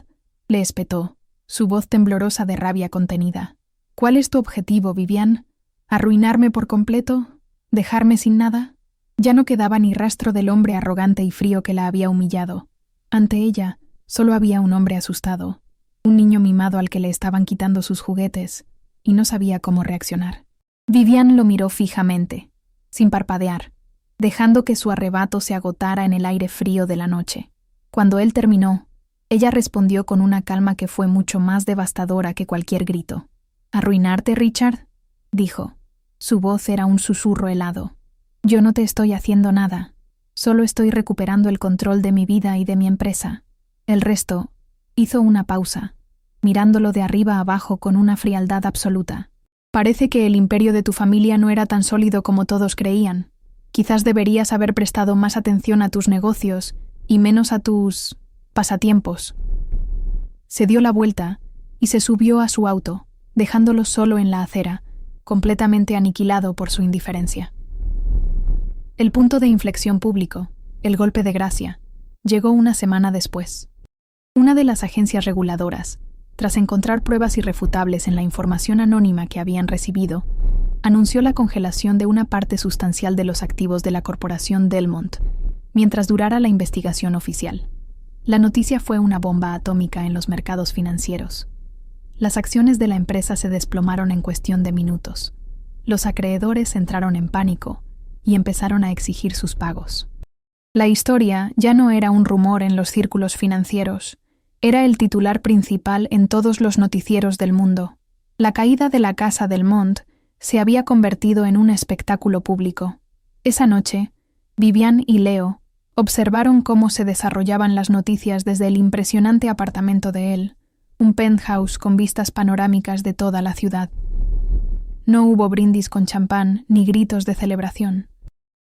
le espetó, su voz temblorosa de rabia contenida. «¿Cuál es tu objetivo, Vivian? ¿Arruinarme por completo? ¿Dejarme sin nada?» Ya no quedaba ni rastro del hombre arrogante y frío que la había humillado. Ante ella, solo había un hombre asustado, un niño mimado al que le estaban quitando sus juguetes, y no sabía cómo reaccionar. Vivian lo miró fijamente, sin parpadear, dejando que su arrebato se agotara en el aire frío de la noche. Cuando él terminó, ella respondió con una calma que fue mucho más devastadora que cualquier grito. «¿Arruinarte, Richard?», dijo. Su voz era un susurro helado. Yo no te estoy haciendo nada. Solo estoy recuperando el control de mi vida y de mi empresa. El resto... Hizo una pausa, mirándolo de arriba a abajo con una frialdad absoluta. Parece que el imperio de tu familia no era tan sólido como todos creían. Quizás deberías haber prestado más atención a tus negocios y menos a tus... pasatiempos. Se dio la vuelta y se subió a su auto, dejándolo solo en la acera, completamente aniquilado por su indiferencia. El punto de inflexión público, el golpe de gracia, llegó una semana después. Una de las agencias reguladoras, tras encontrar pruebas irrefutables en la información anónima que habían recibido, anunció la congelación de una parte sustancial de los activos de la corporación Delmont, mientras durara la investigación oficial. La noticia fue una bomba atómica en los mercados financieros. Las acciones de la empresa se desplomaron en cuestión de minutos. Los acreedores entraron en pánico y empezaron a exigir sus pagos. La historia ya no era un rumor en los círculos financieros, era el titular principal en todos los noticieros del mundo. La caída de la casa Delmont se había convertido en un espectáculo público. Esa noche, Vivian y Leo observaron cómo se desarrollaban las noticias desde el impresionante apartamento de él, un penthouse con vistas panorámicas de toda la ciudad. No hubo brindis con champán ni gritos de celebración.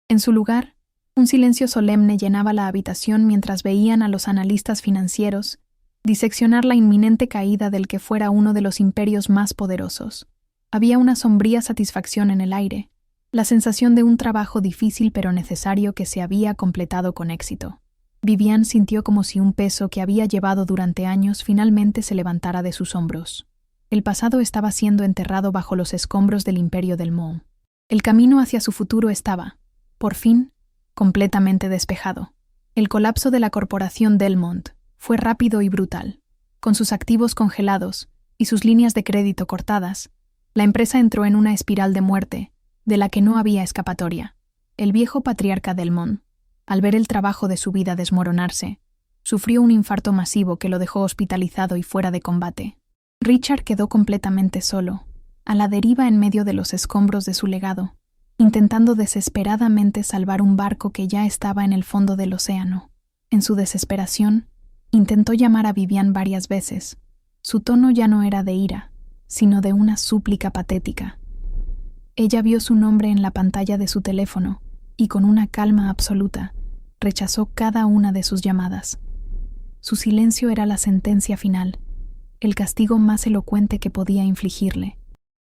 En su lugar, un silencio solemne llenaba la habitación mientras veían a los analistas financieros diseccionar la inminente caída del que fuera uno de los imperios más poderosos. Había una sombría satisfacción en el aire, la sensación de un trabajo difícil pero necesario que se había completado con éxito. Vivian sintió como si un peso que había llevado durante años finalmente se levantara de sus hombros. El pasado estaba siendo enterrado bajo los escombros del imperio Delmont. El camino hacia su futuro estaba, por fin, completamente despejado. El colapso de la corporación Delmont fue rápido y brutal. Con sus activos congelados y sus líneas de crédito cortadas, la empresa entró en una espiral de muerte, de la que no había escapatoria. El viejo patriarca Delmont, al ver el trabajo de su vida desmoronarse, sufrió un infarto masivo que lo dejó hospitalizado y fuera de combate. Richard quedó completamente solo, a la deriva en medio de los escombros de su legado, intentando desesperadamente salvar un barco que ya estaba en el fondo del océano. En su desesperación, intentó llamar a Vivian varias veces. Su tono ya no era de ira, sino de una súplica patética. Ella vio su nombre en la pantalla de su teléfono y con una calma absoluta rechazó cada una de sus llamadas. Su silencio era la sentencia final, el castigo más elocuente que podía infligirle.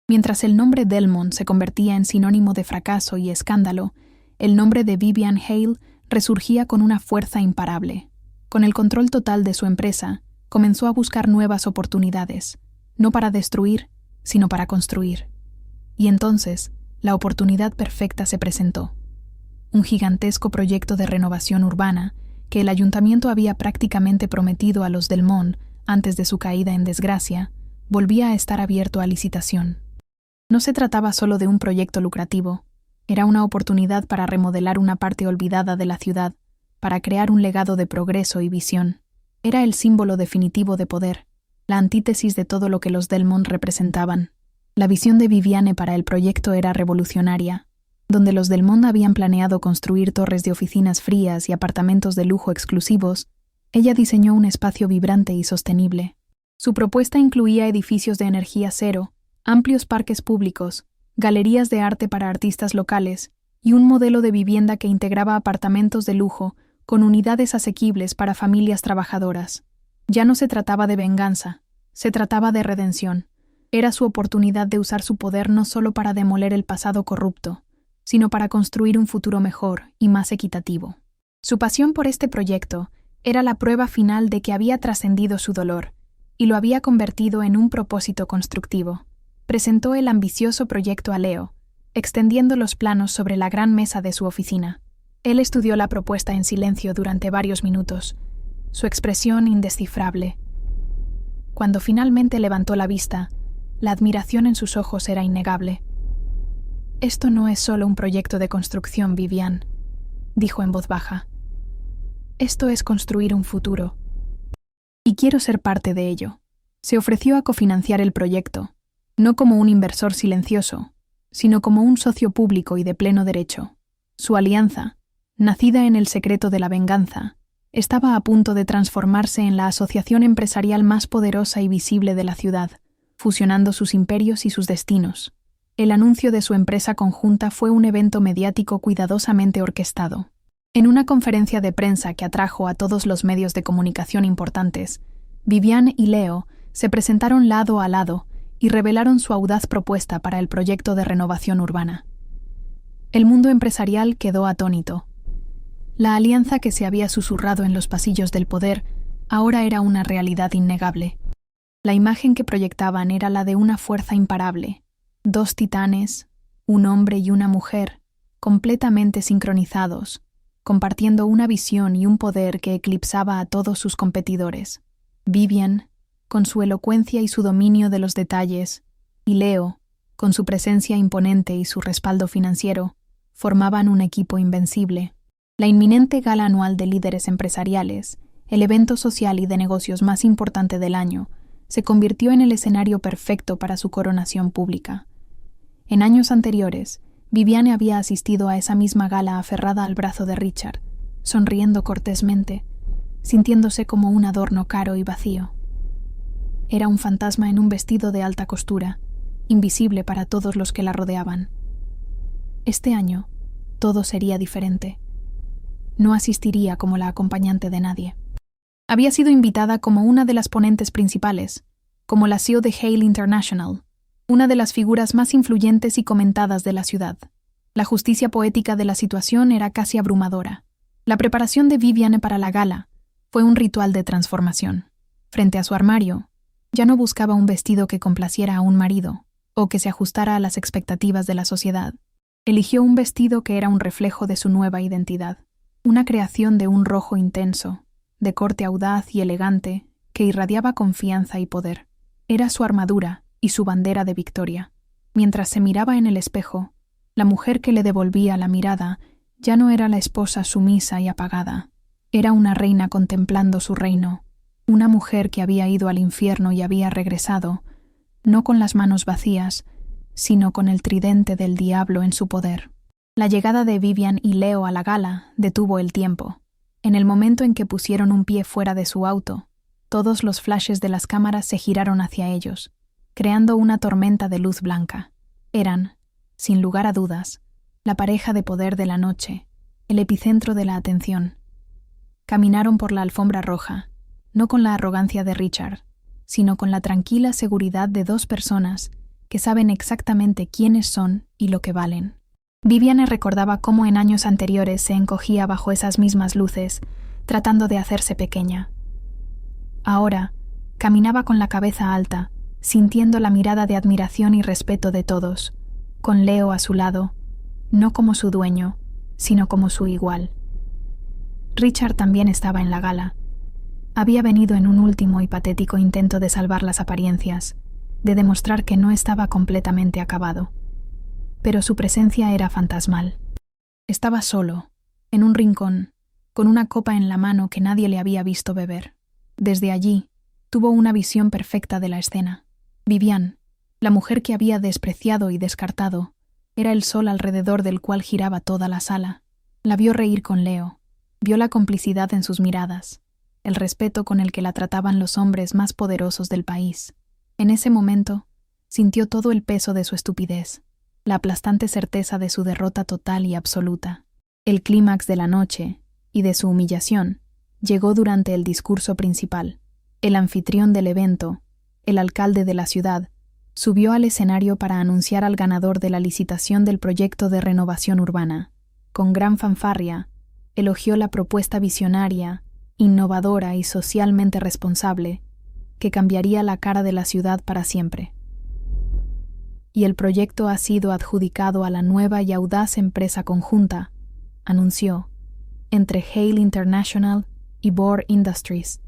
Mientras el nombre Delmont se convertía en sinónimo de fracaso y escándalo, el nombre de Vivian Hale resurgía con una fuerza imparable. Con el control total de su empresa, comenzó a buscar nuevas oportunidades, no para destruir, sino para construir. Y entonces, la oportunidad perfecta se presentó. Un gigantesco proyecto de renovación urbana que el ayuntamiento había prácticamente prometido a los Delmont antes de su caída en desgracia, volvía a estar abierto a licitación. No se trataba solo de un proyecto lucrativo, era una oportunidad para remodelar una parte olvidada de la ciudad, para crear un legado de progreso y visión. Era el símbolo definitivo de poder, la antítesis de todo lo que los Delmont representaban. La visión de Viviane para el proyecto era revolucionaria. Donde los Delmont habían planeado construir torres de oficinas frías y apartamentos de lujo exclusivos, ella diseñó un espacio vibrante y sostenible. Su propuesta incluía edificios de energía cero, amplios parques públicos, galerías de arte para artistas locales y un modelo de vivienda que integraba apartamentos de lujo con unidades asequibles para familias trabajadoras. Ya no se trataba de venganza, se trataba de redención. Era su oportunidad de usar su poder no solo para demoler el pasado corrupto, sino para construir un futuro mejor y más equitativo. Su pasión por este proyecto era la prueba final de que había trascendido su dolor y lo había convertido en un propósito constructivo. Presentó el ambicioso proyecto a Leo, extendiendo los planos sobre la gran mesa de su oficina. Él estudió la propuesta en silencio durante varios minutos, su expresión indescifrable. Cuando finalmente levantó la vista, la admiración en sus ojos era innegable. «Esto no es solo un proyecto de construcción, Vivian», dijo en voz baja. «Esto es construir un futuro. Y quiero ser parte de ello». Se ofreció a cofinanciar el proyecto, no como un inversor silencioso, sino como un socio público y de pleno derecho. Su alianza, nacida en el secreto de la venganza, estaba a punto de transformarse en la asociación empresarial más poderosa y visible de la ciudad, fusionando sus imperios y sus destinos. El anuncio de su empresa conjunta fue un evento mediático cuidadosamente orquestado. En una conferencia de prensa que atrajo a todos los medios de comunicación importantes, Viviane y Leo se presentaron lado a lado y revelaron su audaz propuesta para el proyecto de renovación urbana. El mundo empresarial quedó atónito. La alianza que se había susurrado en los pasillos del poder ahora era una realidad innegable. La imagen que proyectaban era la de una fuerza imparable, 2 titanes, un hombre y una mujer, completamente sincronizados, compartiendo una visión y un poder que eclipsaba a todos sus competidores. Viviane, con su elocuencia y su dominio de los detalles, y Leo, con su presencia imponente y su respaldo financiero, formaban un equipo invencible. La inminente gala anual de líderes empresariales, el evento social y de negocios más importante del año, se convirtió en el escenario perfecto para su coronación pública. En años anteriores, Viviane había asistido a esa misma gala aferrada al brazo de Richard, sonriendo cortésmente, sintiéndose como un adorno caro y vacío. Era un fantasma en un vestido de alta costura, invisible para todos los que la rodeaban. Este año, todo sería diferente. No asistiría como la acompañante de nadie. Había sido invitada como una de las ponentes principales, como la CEO de Hale International, una de las figuras más influyentes y comentadas de la ciudad. La justicia poética de la situación era casi abrumadora. La preparación de Viviane para la gala fue un ritual de transformación. Frente a su armario, ya no buscaba un vestido que complaciera a un marido o que se ajustara a las expectativas de la sociedad. Eligió un vestido que era un reflejo de su nueva identidad, una creación de un rojo intenso, de corte audaz y elegante, que irradiaba confianza y poder. Era su armadura y su bandera de victoria. Mientras se miraba en el espejo, la mujer que le devolvía la mirada ya no era la esposa sumisa y apagada. Era una reina contemplando su reino, una mujer que había ido al infierno y había regresado, no con las manos vacías, sino con el tridente del diablo en su poder. La llegada de Viviane y Leo a la gala detuvo el tiempo. En el momento en que pusieron un pie fuera de su auto, todos los flashes de las cámaras se giraron hacia ellos, creando una tormenta de luz blanca. Eran, sin lugar a dudas, la pareja de poder de la noche, el epicentro de la atención. Caminaron por la alfombra roja, no con la arrogancia de Richard, sino con la tranquila seguridad de 2 personas que saben exactamente quiénes son y lo que valen. Viviane recordaba cómo en años anteriores se encogía bajo esas mismas luces, tratando de hacerse pequeña. Ahora, caminaba con la cabeza alta, sintiendo la mirada de admiración y respeto de todos, con Leo a su lado, no como su dueño, sino como su igual. Richard también estaba en la gala. Había venido en un último y patético intento de salvar las apariencias, de demostrar que no estaba completamente acabado. Pero su presencia era fantasmal. Estaba solo, en un rincón, con una copa en la mano que nadie le había visto beber. Desde allí, tuvo una visión perfecta de la escena. Viviane, la mujer que había despreciado y descartado, era el sol alrededor del cual giraba toda la sala. La vio reír con Leo, vio la complicidad en sus miradas, el respeto con el que la trataban los hombres más poderosos del país. En ese momento, sintió todo el peso de su estupidez, la aplastante certeza de su derrota total y absoluta. El clímax de la noche y de su humillación llegó durante el discurso principal. El anfitrión del evento, el alcalde de la ciudad, subió al escenario para anunciar al ganador de la licitación del proyecto de renovación urbana. Con gran fanfarria, elogió la propuesta visionaria, innovadora y socialmente responsable, que cambiaría la cara de la ciudad para siempre. Y el proyecto ha sido adjudicado a la nueva y audaz empresa conjunta, anunció, entre Hale International y Bohr Industries.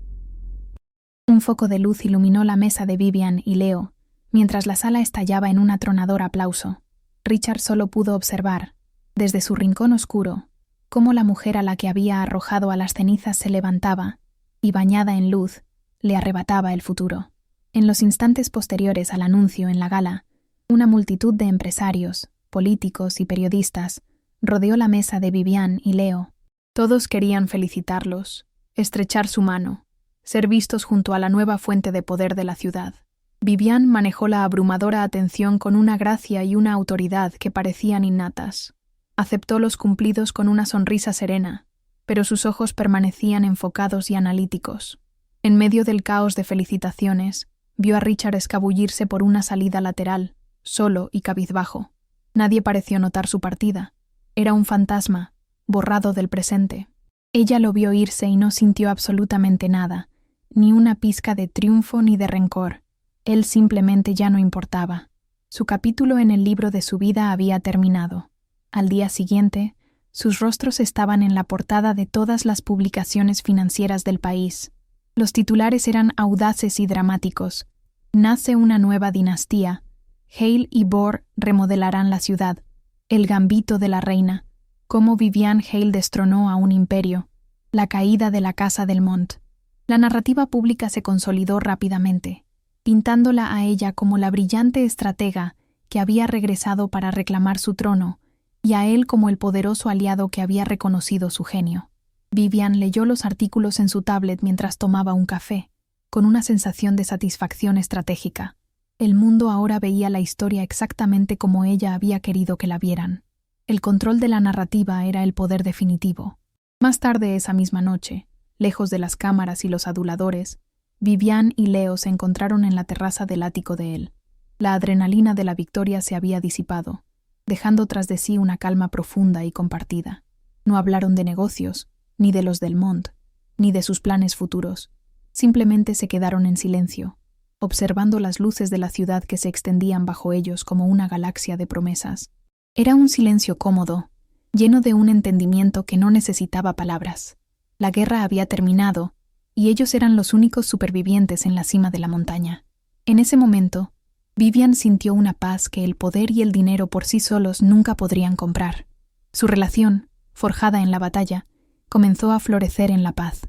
Un foco de luz iluminó la mesa de Viviane y Leo, mientras la sala estallaba en un atronador aplauso. Richard solo pudo observar, desde su rincón oscuro, cómo la mujer a la que había arrojado a las cenizas se levantaba y, bañada en luz, le arrebataba el futuro. En los instantes posteriores al anuncio en la gala, una multitud de empresarios, políticos y periodistas, rodeó la mesa de Vivian y Leo. Todos querían felicitarlos, estrechar su mano, ser vistos junto a la nueva fuente de poder de la ciudad. Vivian manejó la abrumadora atención con una gracia y una autoridad que parecían innatas. Aceptó los cumplidos con una sonrisa serena, pero sus ojos permanecían enfocados y analíticos. En medio del caos de felicitaciones, vio a Richard escabullirse por una salida lateral, solo y cabizbajo. Nadie pareció notar su partida. Era un fantasma, borrado del presente. Ella lo vio irse y no sintió absolutamente nada, ni una pizca de triunfo ni de rencor. Él simplemente ya no importaba. Su capítulo en el libro de su vida había terminado. Al día siguiente, sus rostros estaban en la portada de todas las publicaciones financieras del país. Los titulares eran audaces y dramáticos. Nace una nueva dinastía. Hale y Bor remodelarán la ciudad. El gambito de la reina. Cómo Vivian Hale destronó a un imperio. La caída de la Casa del Mont. La narrativa pública se consolidó rápidamente, pintándola a ella como la brillante estratega que había regresado para reclamar su trono, y a él como el poderoso aliado que había reconocido su genio. Vivian leyó los artículos en su tablet mientras tomaba un café, con una sensación de satisfacción estratégica. El mundo ahora veía la historia exactamente como ella había querido que la vieran. El control de la narrativa era el poder definitivo. Más tarde esa misma noche, lejos de las cámaras y los aduladores, Vivian y Leo se encontraron en la terraza del ático de él. La adrenalina de la victoria se había disipado, dejando tras de sí una calma profunda y compartida. No hablaron de negocios, ni de los del Mont, ni de sus planes futuros. Simplemente se quedaron en silencio, observando las luces de la ciudad que se extendían bajo ellos como una galaxia de promesas. Era un silencio cómodo, lleno de un entendimiento que no necesitaba palabras. La guerra había terminado, y ellos eran los únicos supervivientes en la cima de la montaña. En ese momento, Vivian sintió una paz que el poder y el dinero por sí solos nunca podrían comprar. Su relación, forjada en la batalla, comenzó a florecer en la paz.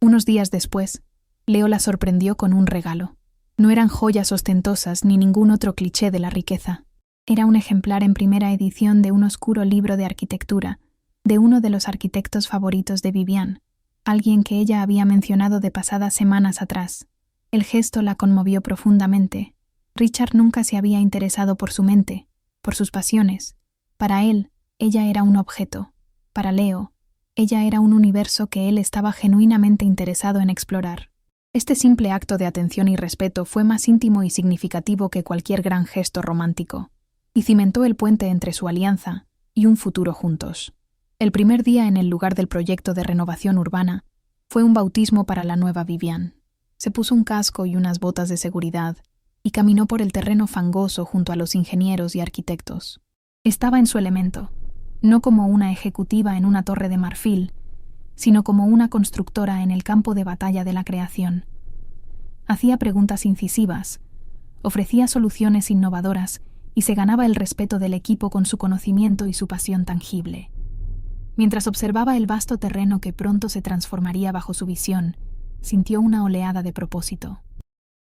Unos días después, Leo la sorprendió con un regalo. No eran joyas ostentosas ni ningún otro cliché de la riqueza. Era un ejemplar en primera edición de un oscuro libro de arquitectura, de uno de los arquitectos favoritos de Vivian, alguien que ella había mencionado de pasadas semanas atrás. El gesto la conmovió profundamente. Richard nunca se había interesado por su mente, por sus pasiones. Para él, ella era un objeto. Para Leo, ella era un universo que él estaba genuinamente interesado en explorar. Este simple acto de atención y respeto fue más íntimo y significativo que cualquier gran gesto romántico, y cimentó el puente entre su alianza y un futuro juntos. El primer día en el lugar del proyecto de renovación urbana fue un bautismo para la nueva Vivian. Se puso un casco y unas botas de seguridad y caminó por el terreno fangoso junto a los ingenieros y arquitectos. Estaba en su elemento, no como una ejecutiva en una torre de marfil, sino como una constructora en el campo de batalla de la creación. Hacía preguntas incisivas, ofrecía soluciones innovadoras y se ganaba el respeto del equipo con su conocimiento y su pasión tangible. Mientras observaba el vasto terreno que pronto se transformaría bajo su visión, sintió una oleada de propósito.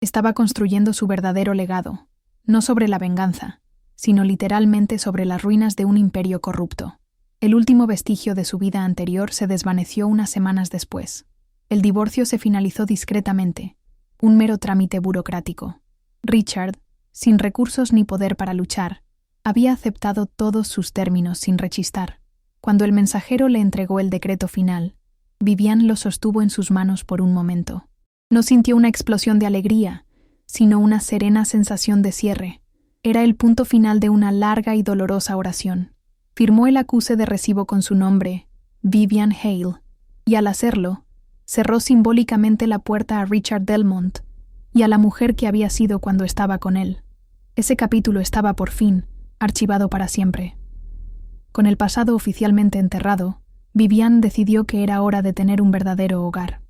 Estaba construyendo su verdadero legado, no sobre la venganza, sino literalmente sobre las ruinas de un imperio corrupto. El último vestigio de su vida anterior se desvaneció unas semanas después. El divorcio se finalizó discretamente, un mero trámite burocrático. Richard, sin recursos ni poder para luchar, había aceptado todos sus términos sin rechistar. Cuando el mensajero le entregó el decreto final, Vivian lo sostuvo en sus manos por un momento. No sintió una explosión de alegría, sino una serena sensación de cierre. Era el punto final de una larga y dolorosa oración. Firmó el acuse de recibo con su nombre, Vivian Hale, y al hacerlo, cerró simbólicamente la puerta a Richard Delmont y a la mujer que había sido cuando estaba con él. Ese capítulo estaba por fin archivado para siempre. Con el pasado oficialmente enterrado, Vivian decidió que era hora de tener un verdadero hogar.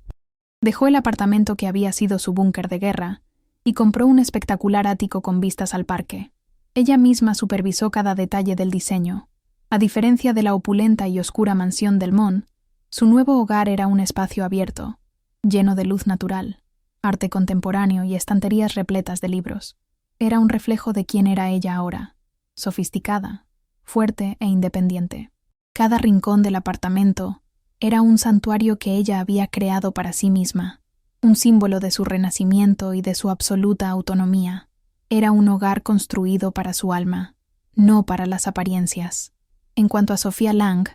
Dejó el apartamento que había sido su búnker de guerra y compró un espectacular ático con vistas al parque. Ella misma supervisó cada detalle del diseño. A diferencia de la opulenta y oscura mansión del Mont, su nuevo hogar era un espacio abierto, lleno de luz natural, arte contemporáneo y estanterías repletas de libros. Era un reflejo de quién era ella ahora, sofisticada, fuerte e independiente. Cada rincón del apartamento era un santuario que ella había creado para sí misma, un símbolo de su renacimiento y de su absoluta autonomía. Era un hogar construido para su alma, no para las apariencias. En cuanto a Sofía Lang,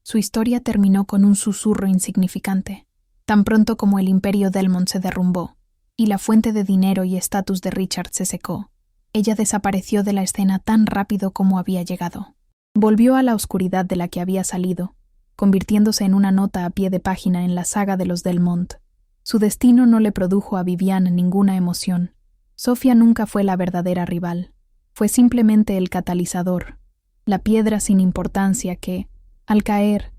su historia terminó con un susurro insignificante, tan pronto como el imperio Delmont se derrumbó y la fuente de dinero y estatus de Richard se secó. Ella desapareció de la escena tan rápido como había llegado. Volvió a la oscuridad de la que había salido, convirtiéndose en una nota a pie de página en la saga de los Delmont. Su destino no le produjo a Vivian ninguna emoción. Sofía nunca fue la verdadera rival. Fue simplemente el catalizador, la piedra sin importancia que, al caer,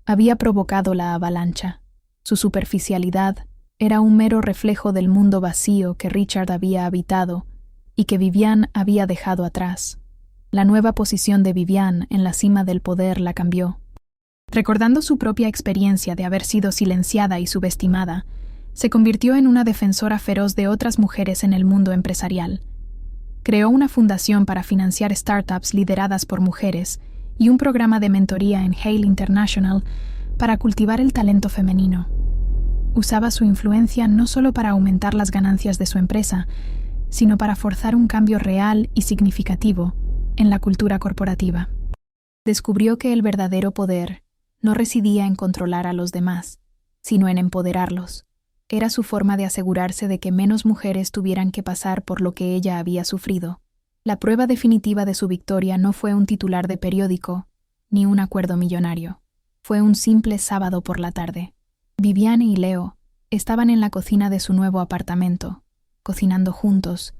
había provocado la avalancha. Su superficialidad era un mero reflejo del mundo vacío que Richard había habitado y que Vivian había dejado atrás. La nueva posición de Vivian en la cima del poder la cambió. Recordando su propia experiencia de haber sido silenciada y subestimada, se convirtió en una defensora feroz de otras mujeres en el mundo empresarial. Creó una fundación para financiar startups lideradas por mujeres y un programa de mentoría en Hale International para cultivar el talento femenino. Usaba su influencia no solo para aumentar las ganancias de su empresa, sino para forzar un cambio real y significativo en la cultura corporativa. Descubrió que el verdadero poder no residía en controlar a los demás, sino en empoderarlos. Era su forma de asegurarse de que menos mujeres tuvieran que pasar por lo que ella había sufrido. La prueba definitiva de su victoria no fue un titular de periódico, ni un acuerdo millonario. Fue un simple sábado por la tarde. Viviane y Leo estaban en la cocina de su nuevo apartamento, cocinando juntos,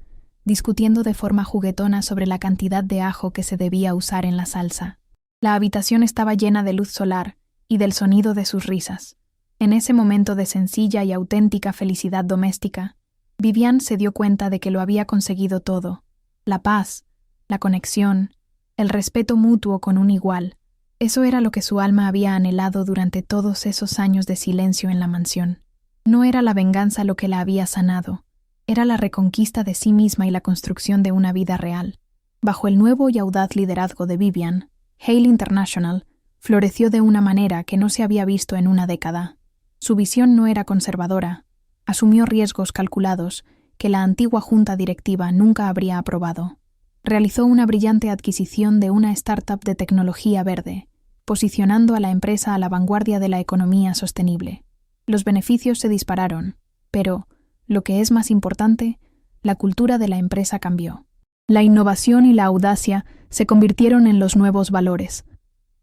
discutiendo de forma juguetona sobre la cantidad de ajo que se debía usar en la salsa. La habitación estaba llena de luz solar y del sonido de sus risas. En ese momento de sencilla y auténtica felicidad doméstica, Vivian se dio cuenta de que lo había conseguido todo: la paz, la conexión, el respeto mutuo con un igual. Eso era lo que su alma había anhelado durante todos esos años de silencio en la mansión. No era la venganza lo que la había sanado, era la reconquista de sí misma y la construcción de una vida real. Bajo el nuevo y audaz liderazgo de Vivian, Hale International floreció de una manera que no se había visto en una década. Su visión no era conservadora, asumió riesgos calculados que la antigua junta directiva nunca habría aprobado. Realizó una brillante adquisición de una startup de tecnología verde, posicionando a la empresa a la vanguardia de la economía sostenible. Los beneficios se dispararon, pero, lo que es más importante, la cultura de la empresa cambió. La innovación y la audacia se convirtieron en los nuevos valores.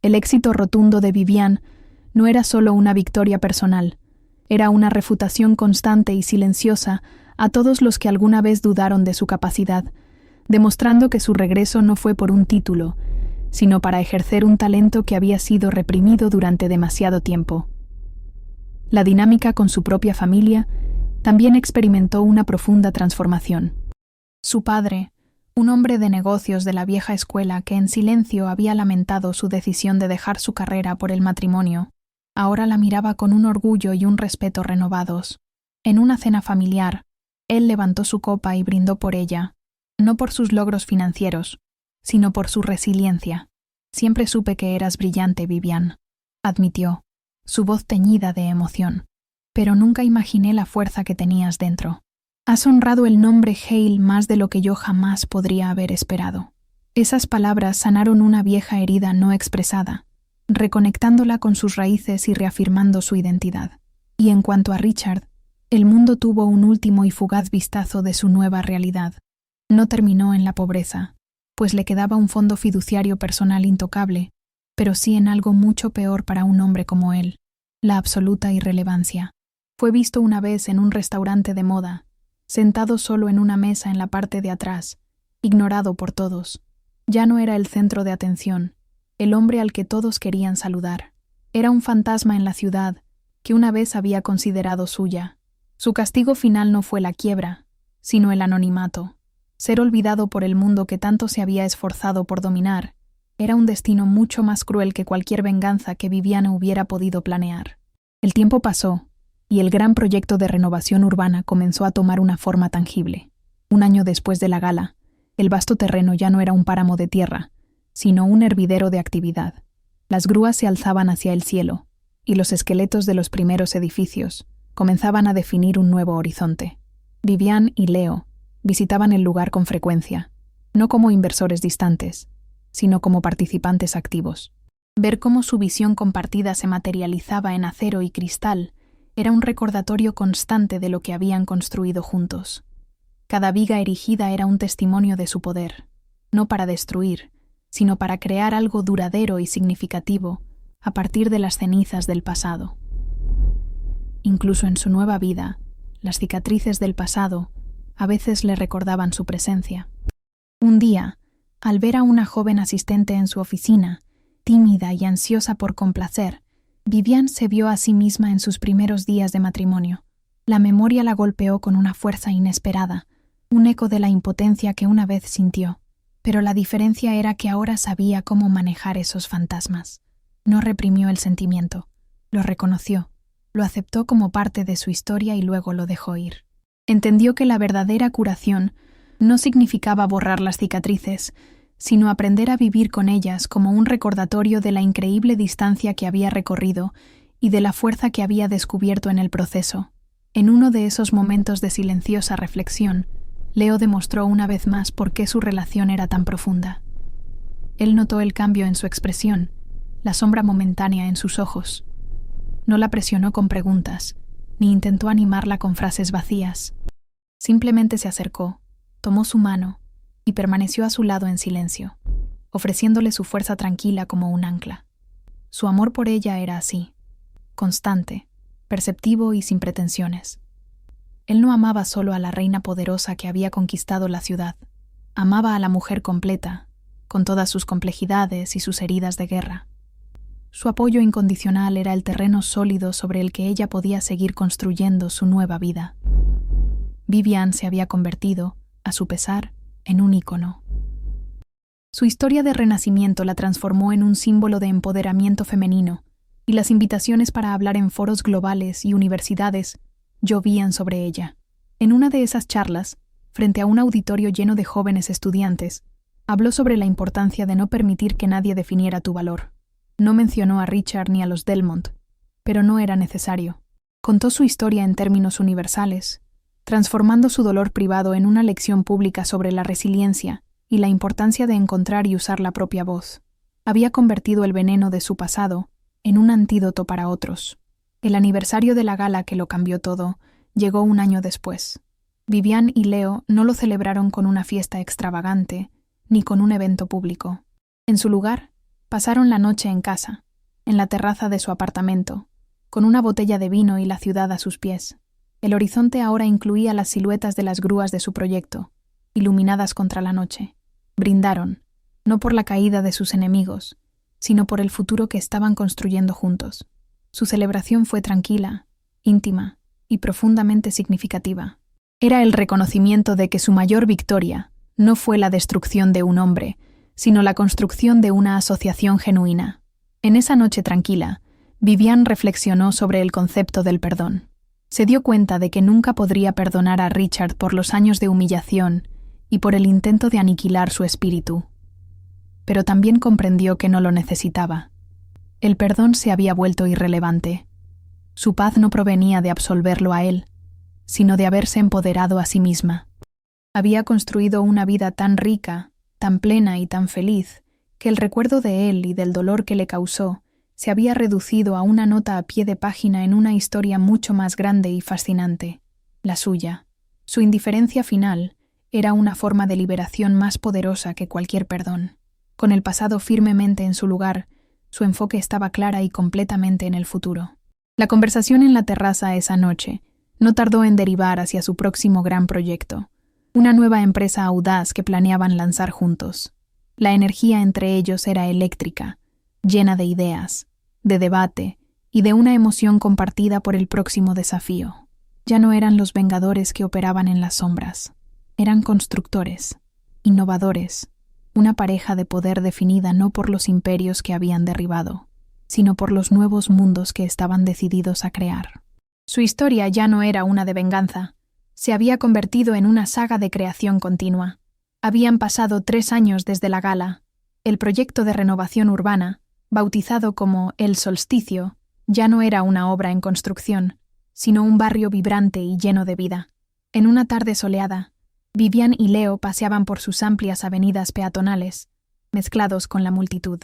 El éxito rotundo de Vivian no era solo una victoria personal, era una refutación constante y silenciosa a todos los que alguna vez dudaron de su capacidad, demostrando que su regreso no fue por un título, sino para ejercer un talento que había sido reprimido durante demasiado tiempo. La dinámica con su propia familia también experimentó una profunda transformación. Su padre, un hombre de negocios de la vieja escuela que en silencio había lamentado su decisión de dejar su carrera por el matrimonio, ahora la miraba con un orgullo y un respeto renovados. En una cena familiar, él levantó su copa y brindó por ella, no por sus logros financieros, sino por su resiliencia. «Siempre supe que eras brillante, Vivian», admitió, su voz teñida de emoción. «Pero nunca imaginé la fuerza que tenías dentro. Has honrado el nombre Hale más de lo que yo jamás podría haber esperado». Esas palabras sanaron una vieja herida no expresada, reconectándola con sus raíces y reafirmando su identidad. Y en cuanto a Richard, el mundo tuvo un último y fugaz vistazo de su nueva realidad. No terminó en la pobreza, pues le quedaba un fondo fiduciario personal intocable, pero sí en algo mucho peor para un hombre como él: la absoluta irrelevancia. Fue visto una vez en un restaurante de moda, sentado solo en una mesa en la parte de atrás, ignorado por todos. Ya no era el centro de atención, el hombre al que todos querían saludar. Era un fantasma en la ciudad que una vez había considerado suya. Su castigo final no fue la quiebra, sino el anonimato. Ser olvidado por el mundo que tanto se había esforzado por dominar era un destino mucho más cruel que cualquier venganza que Viviana hubiera podido planear. El tiempo pasó, y el gran proyecto de renovación urbana comenzó a tomar una forma tangible. Un año después de la gala, el vasto terreno ya no era un páramo de tierra, sino un hervidero de actividad. Las grúas se alzaban hacia el cielo, y los esqueletos de los primeros edificios comenzaban a definir un nuevo horizonte. Vivian y Leo visitaban el lugar con frecuencia, no como inversores distantes, sino como participantes activos. Ver cómo su visión compartida se materializaba en acero y cristal era un recordatorio constante de lo que habían construido juntos. Cada viga erigida era un testimonio de su poder, no para destruir, sino para crear algo duradero y significativo a partir de las cenizas del pasado. Incluso en su nueva vida, las cicatrices del pasado a veces le recordaban su presencia. Un día, al ver a una joven asistente en su oficina, tímida y ansiosa por complacer, Vivian se vio a sí misma en sus primeros días de matrimonio. La memoria la golpeó con una fuerza inesperada, un eco de la impotencia que una vez sintió. Pero la diferencia era que ahora sabía cómo manejar esos fantasmas. No reprimió el sentimiento, lo reconoció, lo aceptó como parte de su historia y luego lo dejó ir. Entendió que la verdadera curación no significaba borrar las cicatrices, sino aprender a vivir con ellas como un recordatorio de la increíble distancia que había recorrido y de la fuerza que había descubierto en el proceso. En uno de esos momentos de silenciosa reflexión, Leo demostró una vez más por qué su relación era tan profunda. Él notó el cambio en su expresión, la sombra momentánea en sus ojos. No la presionó con preguntas, ni intentó animarla con frases vacías. Simplemente se acercó, tomó su mano y permaneció a su lado en silencio, ofreciéndole su fuerza tranquila como un ancla. Su amor por ella era así, constante, perceptivo y sin pretensiones. Él no amaba solo a la reina poderosa que había conquistado la ciudad, amaba a la mujer completa, con todas sus complejidades y sus heridas de guerra. Su apoyo incondicional era el terreno sólido sobre el que ella podía seguir construyendo su nueva vida. Vivian se había convertido, a su pesar, en un ícono. Su historia de renacimiento la transformó en un símbolo de empoderamiento femenino, y las invitaciones para hablar en foros globales y universidades llovían sobre ella. En una de esas charlas, frente a un auditorio lleno de jóvenes estudiantes, habló sobre la importancia de no permitir que nadie definiera tu valor. No mencionó a Richard ni a los Delmont, pero no era necesario. Contó su historia en términos universales, transformando su dolor privado en una lección pública sobre la resiliencia y la importancia de encontrar y usar la propia voz. Había convertido el veneno de su pasado en un antídoto para otros. El aniversario de la gala que lo cambió todo llegó un año después. Vivian y Leo no lo celebraron con una fiesta extravagante ni con un evento público. En su lugar, pasaron la noche en casa, en la terraza de su apartamento, con una botella de vino y la ciudad a sus pies. El horizonte ahora incluía las siluetas de las grúas de su proyecto, iluminadas contra la noche. Brindaron, no por la caída de sus enemigos, sino por el futuro que estaban construyendo juntos. Su celebración fue tranquila, íntima y profundamente significativa. Era el reconocimiento de que su mayor victoria no fue la destrucción de un hombre, sino la construcción de una asociación genuina. En esa noche tranquila, Vivian reflexionó sobre el concepto del perdón. Se dio cuenta de que nunca podría perdonar a Richard por los años de humillación y por el intento de aniquilar su espíritu. Pero también comprendió que no lo necesitaba. El perdón se había vuelto irrelevante. Su paz no provenía de absolverlo a él, sino de haberse empoderado a sí misma. Había construido una vida tan rica, tan plena y tan feliz, que el recuerdo de él y del dolor que le causó se había reducido a una nota a pie de página en una historia mucho más grande y fascinante, la suya. Su indiferencia final era una forma de liberación más poderosa que cualquier perdón. Con el pasado firmemente en su lugar, su enfoque estaba clara y completamente en el futuro. La conversación en la terraza esa noche no tardó en derivar hacia su próximo gran proyecto, una nueva empresa audaz que planeaban lanzar juntos. La energía entre ellos era eléctrica, llena de ideas, de debate y de una emoción compartida por el próximo desafío. Ya no eran los vengadores que operaban en las sombras. Eran constructores, innovadores, una pareja de poder definida no por los imperios que habían derribado, sino por los nuevos mundos que estaban decididos a crear. Su historia ya no era una de venganza, se había convertido en una saga de creación continua. Habían pasado 3 años desde la gala, El proyecto de renovación urbana, bautizado como El Solsticio, ya no era una obra en construcción, sino un barrio vibrante y lleno de vida. En una tarde soleada, Vivian y Leo paseaban por sus amplias avenidas peatonales, mezclados con la multitud.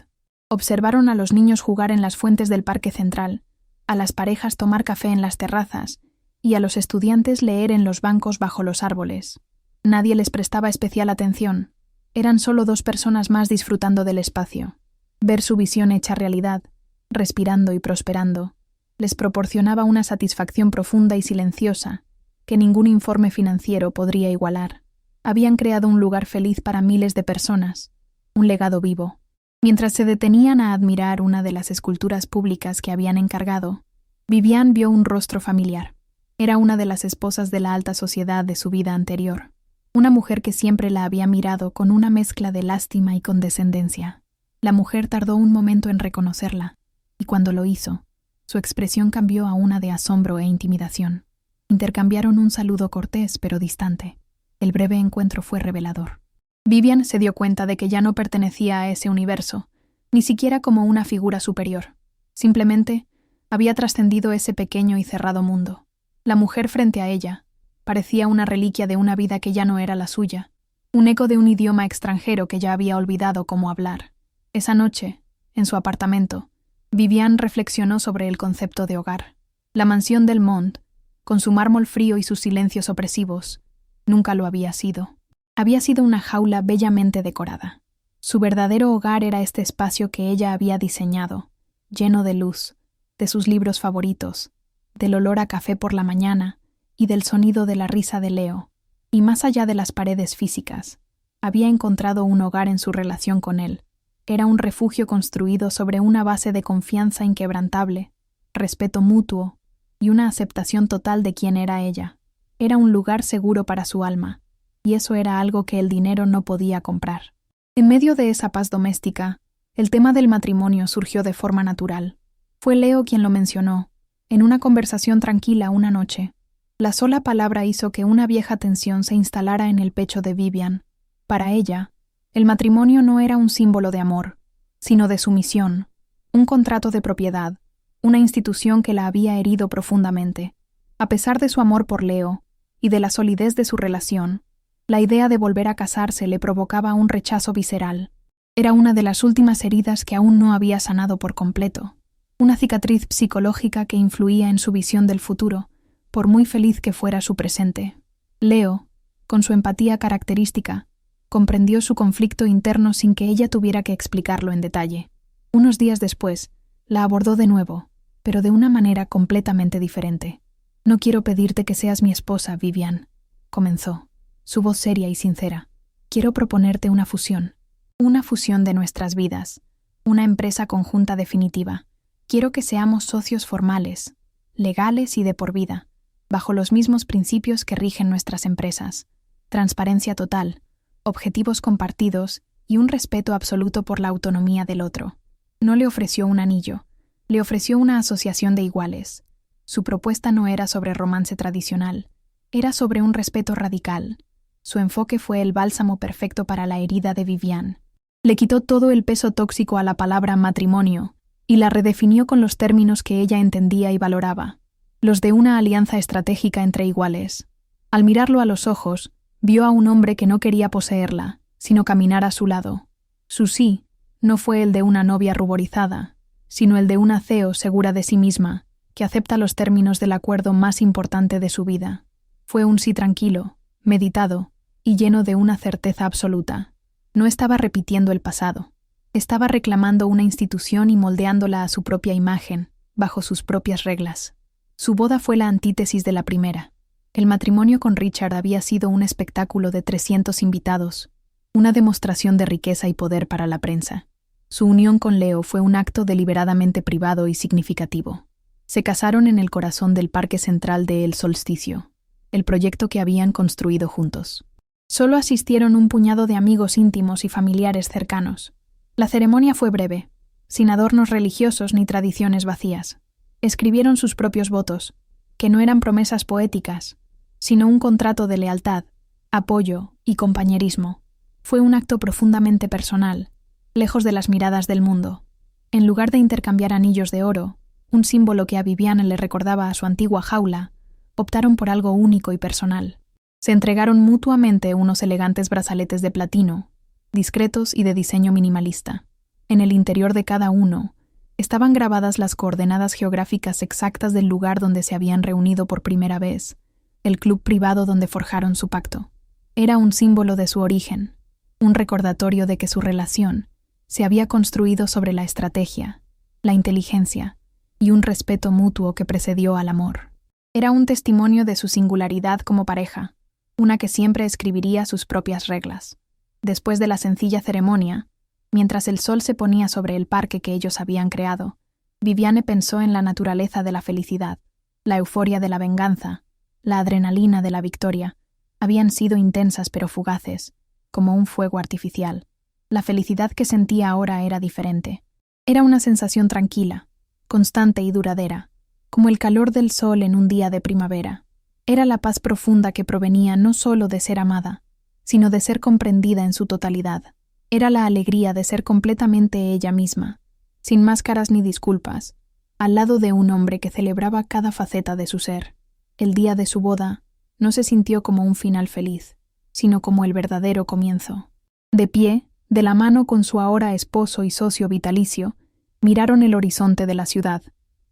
Observaron a los niños jugar en las fuentes del parque central, a las parejas tomar café en las terrazas y a los estudiantes leer en los bancos bajo los árboles. Nadie les prestaba especial atención. Eran solo dos personas más disfrutando del espacio. Ver su visión hecha realidad, respirando y prosperando, les proporcionaba una satisfacción profunda y silenciosa que ningún informe financiero podría igualar. Habían creado un lugar feliz para miles de personas, un legado vivo. Mientras se detenían a admirar una de las esculturas públicas que habían encargado, Vivian vio un rostro familiar. Era una de las esposas de la alta sociedad de su vida anterior, una mujer que siempre la había mirado con una mezcla de lástima y condescendencia. La mujer tardó un momento en reconocerla, y cuando lo hizo, su expresión cambió a una de asombro e intimidación. Intercambiaron un saludo cortés pero distante. El breve encuentro fue revelador. Vivian se dio cuenta de que ya no pertenecía a ese universo, ni siquiera como una figura superior. Simplemente había trascendido ese pequeño y cerrado mundo. La mujer frente a ella parecía una reliquia de una vida que ya no era la suya, un eco de un idioma extranjero que ya había olvidado cómo hablar. Esa noche, en su apartamento, Vivian reflexionó sobre el concepto de hogar. La mansión del Mont, con su mármol frío y sus silencios opresivos, nunca lo había sido. Había sido una jaula bellamente decorada. Su verdadero hogar era este espacio que ella había diseñado, lleno de luz, de sus libros favoritos, del olor a café por la mañana y del sonido de la risa de Leo. Y más allá de las paredes físicas, había encontrado un hogar en su relación con él. Era un refugio construido sobre una base de confianza inquebrantable, respeto mutuo y una aceptación total de quién era ella. Era un lugar seguro para su alma, y eso era algo que el dinero no podía comprar. En medio de esa paz doméstica, el tema del matrimonio surgió de forma natural. Fue Leo quien lo mencionó, en una conversación tranquila una noche. La sola palabra hizo que una vieja tensión se instalara en el pecho de Vivian. Para ella, el matrimonio no era un símbolo de amor, sino de sumisión, un contrato de propiedad, una institución que la había herido profundamente. A pesar de su amor por Leo y de la solidez de su relación, la idea de volver a casarse le provocaba un rechazo visceral. Era una de las últimas heridas que aún no había sanado por completo, una cicatriz psicológica que influía en su visión del futuro, por muy feliz que fuera su presente. Leo, con su empatía característica, comprendió su conflicto interno sin que ella tuviera que explicarlo en detalle. Unos días después, la abordó de nuevo, pero de una manera completamente diferente. «No quiero pedirte que seas mi esposa, Vivian», comenzó, su voz seria y sincera. «Quiero proponerte una fusión de nuestras vidas, una empresa conjunta definitiva. Quiero que seamos socios formales, legales y de por vida, bajo los mismos principios que rigen nuestras empresas: transparencia total, objetivos compartidos y un respeto absoluto por la autonomía del otro». No le ofreció un anillo, le ofreció una asociación de iguales. Su propuesta no era sobre romance tradicional, era sobre un respeto radical. Su enfoque fue el bálsamo perfecto para la herida de Vivian. Le quitó todo el peso tóxico a la palabra matrimonio y la redefinió con los términos que ella entendía y valoraba, los de una alianza estratégica entre iguales. Al mirarlo a los ojos, vio a un hombre que no quería poseerla, sino caminar a su lado. Su sí no fue el de una novia ruborizada, sino el de una CEO segura de sí misma, que acepta los términos del acuerdo más importante de su vida. Fue un sí tranquilo, meditado y lleno de una certeza absoluta. No estaba repitiendo el pasado, estaba reclamando una institución y moldeándola a su propia imagen, bajo sus propias reglas. Su boda fue la antítesis de la primera. El matrimonio con Richard había sido un espectáculo de 300 invitados, una demostración de riqueza y poder para la prensa. Su unión con Leo fue un acto deliberadamente privado y significativo. Se casaron en el corazón del Parque Central de El Solsticio, el proyecto que habían construido juntos. Solo asistieron un puñado de amigos íntimos y familiares cercanos. La ceremonia fue breve, sin adornos religiosos ni tradiciones vacías. Escribieron sus propios votos, que no eran promesas poéticas, sino un contrato de lealtad, apoyo y compañerismo. Fue un acto profundamente personal, lejos de las miradas del mundo. En lugar de intercambiar anillos de oro, un símbolo que a Vivian le recordaba a su antigua jaula, optaron por algo único y personal. Se entregaron mutuamente unos elegantes brazaletes de platino, discretos y de diseño minimalista. En el interior de cada uno estaban grabadas las coordenadas geográficas exactas del lugar donde se habían reunido por primera vez, el club privado donde forjaron su pacto. Era un símbolo de su origen, un recordatorio de que su relación se había construido sobre la estrategia, la inteligencia y un respeto mutuo que precedió al amor. Era un testimonio de su singularidad como pareja, una que siempre escribiría sus propias reglas. Después de la sencilla ceremonia, mientras el sol se ponía sobre el parque que ellos habían creado, Viviane pensó en la naturaleza de la felicidad, la euforia de la venganza, la adrenalina de la victoria. Habían sido intensas pero fugaces, como un fuego artificial. La felicidad que sentía ahora era diferente. Era una sensación tranquila, constante y duradera, como el calor del sol en un día de primavera. Era la paz profunda que provenía no solo de ser amada, sino de ser comprendida en su totalidad. Era la alegría de ser completamente ella misma, sin máscaras ni disculpas, al lado de un hombre que celebraba cada faceta de su ser. El día de su boda no se sintió como un final feliz, sino como el verdadero comienzo. De pie, de la mano con su ahora esposo y socio vitalicio, miraron el horizonte de la ciudad.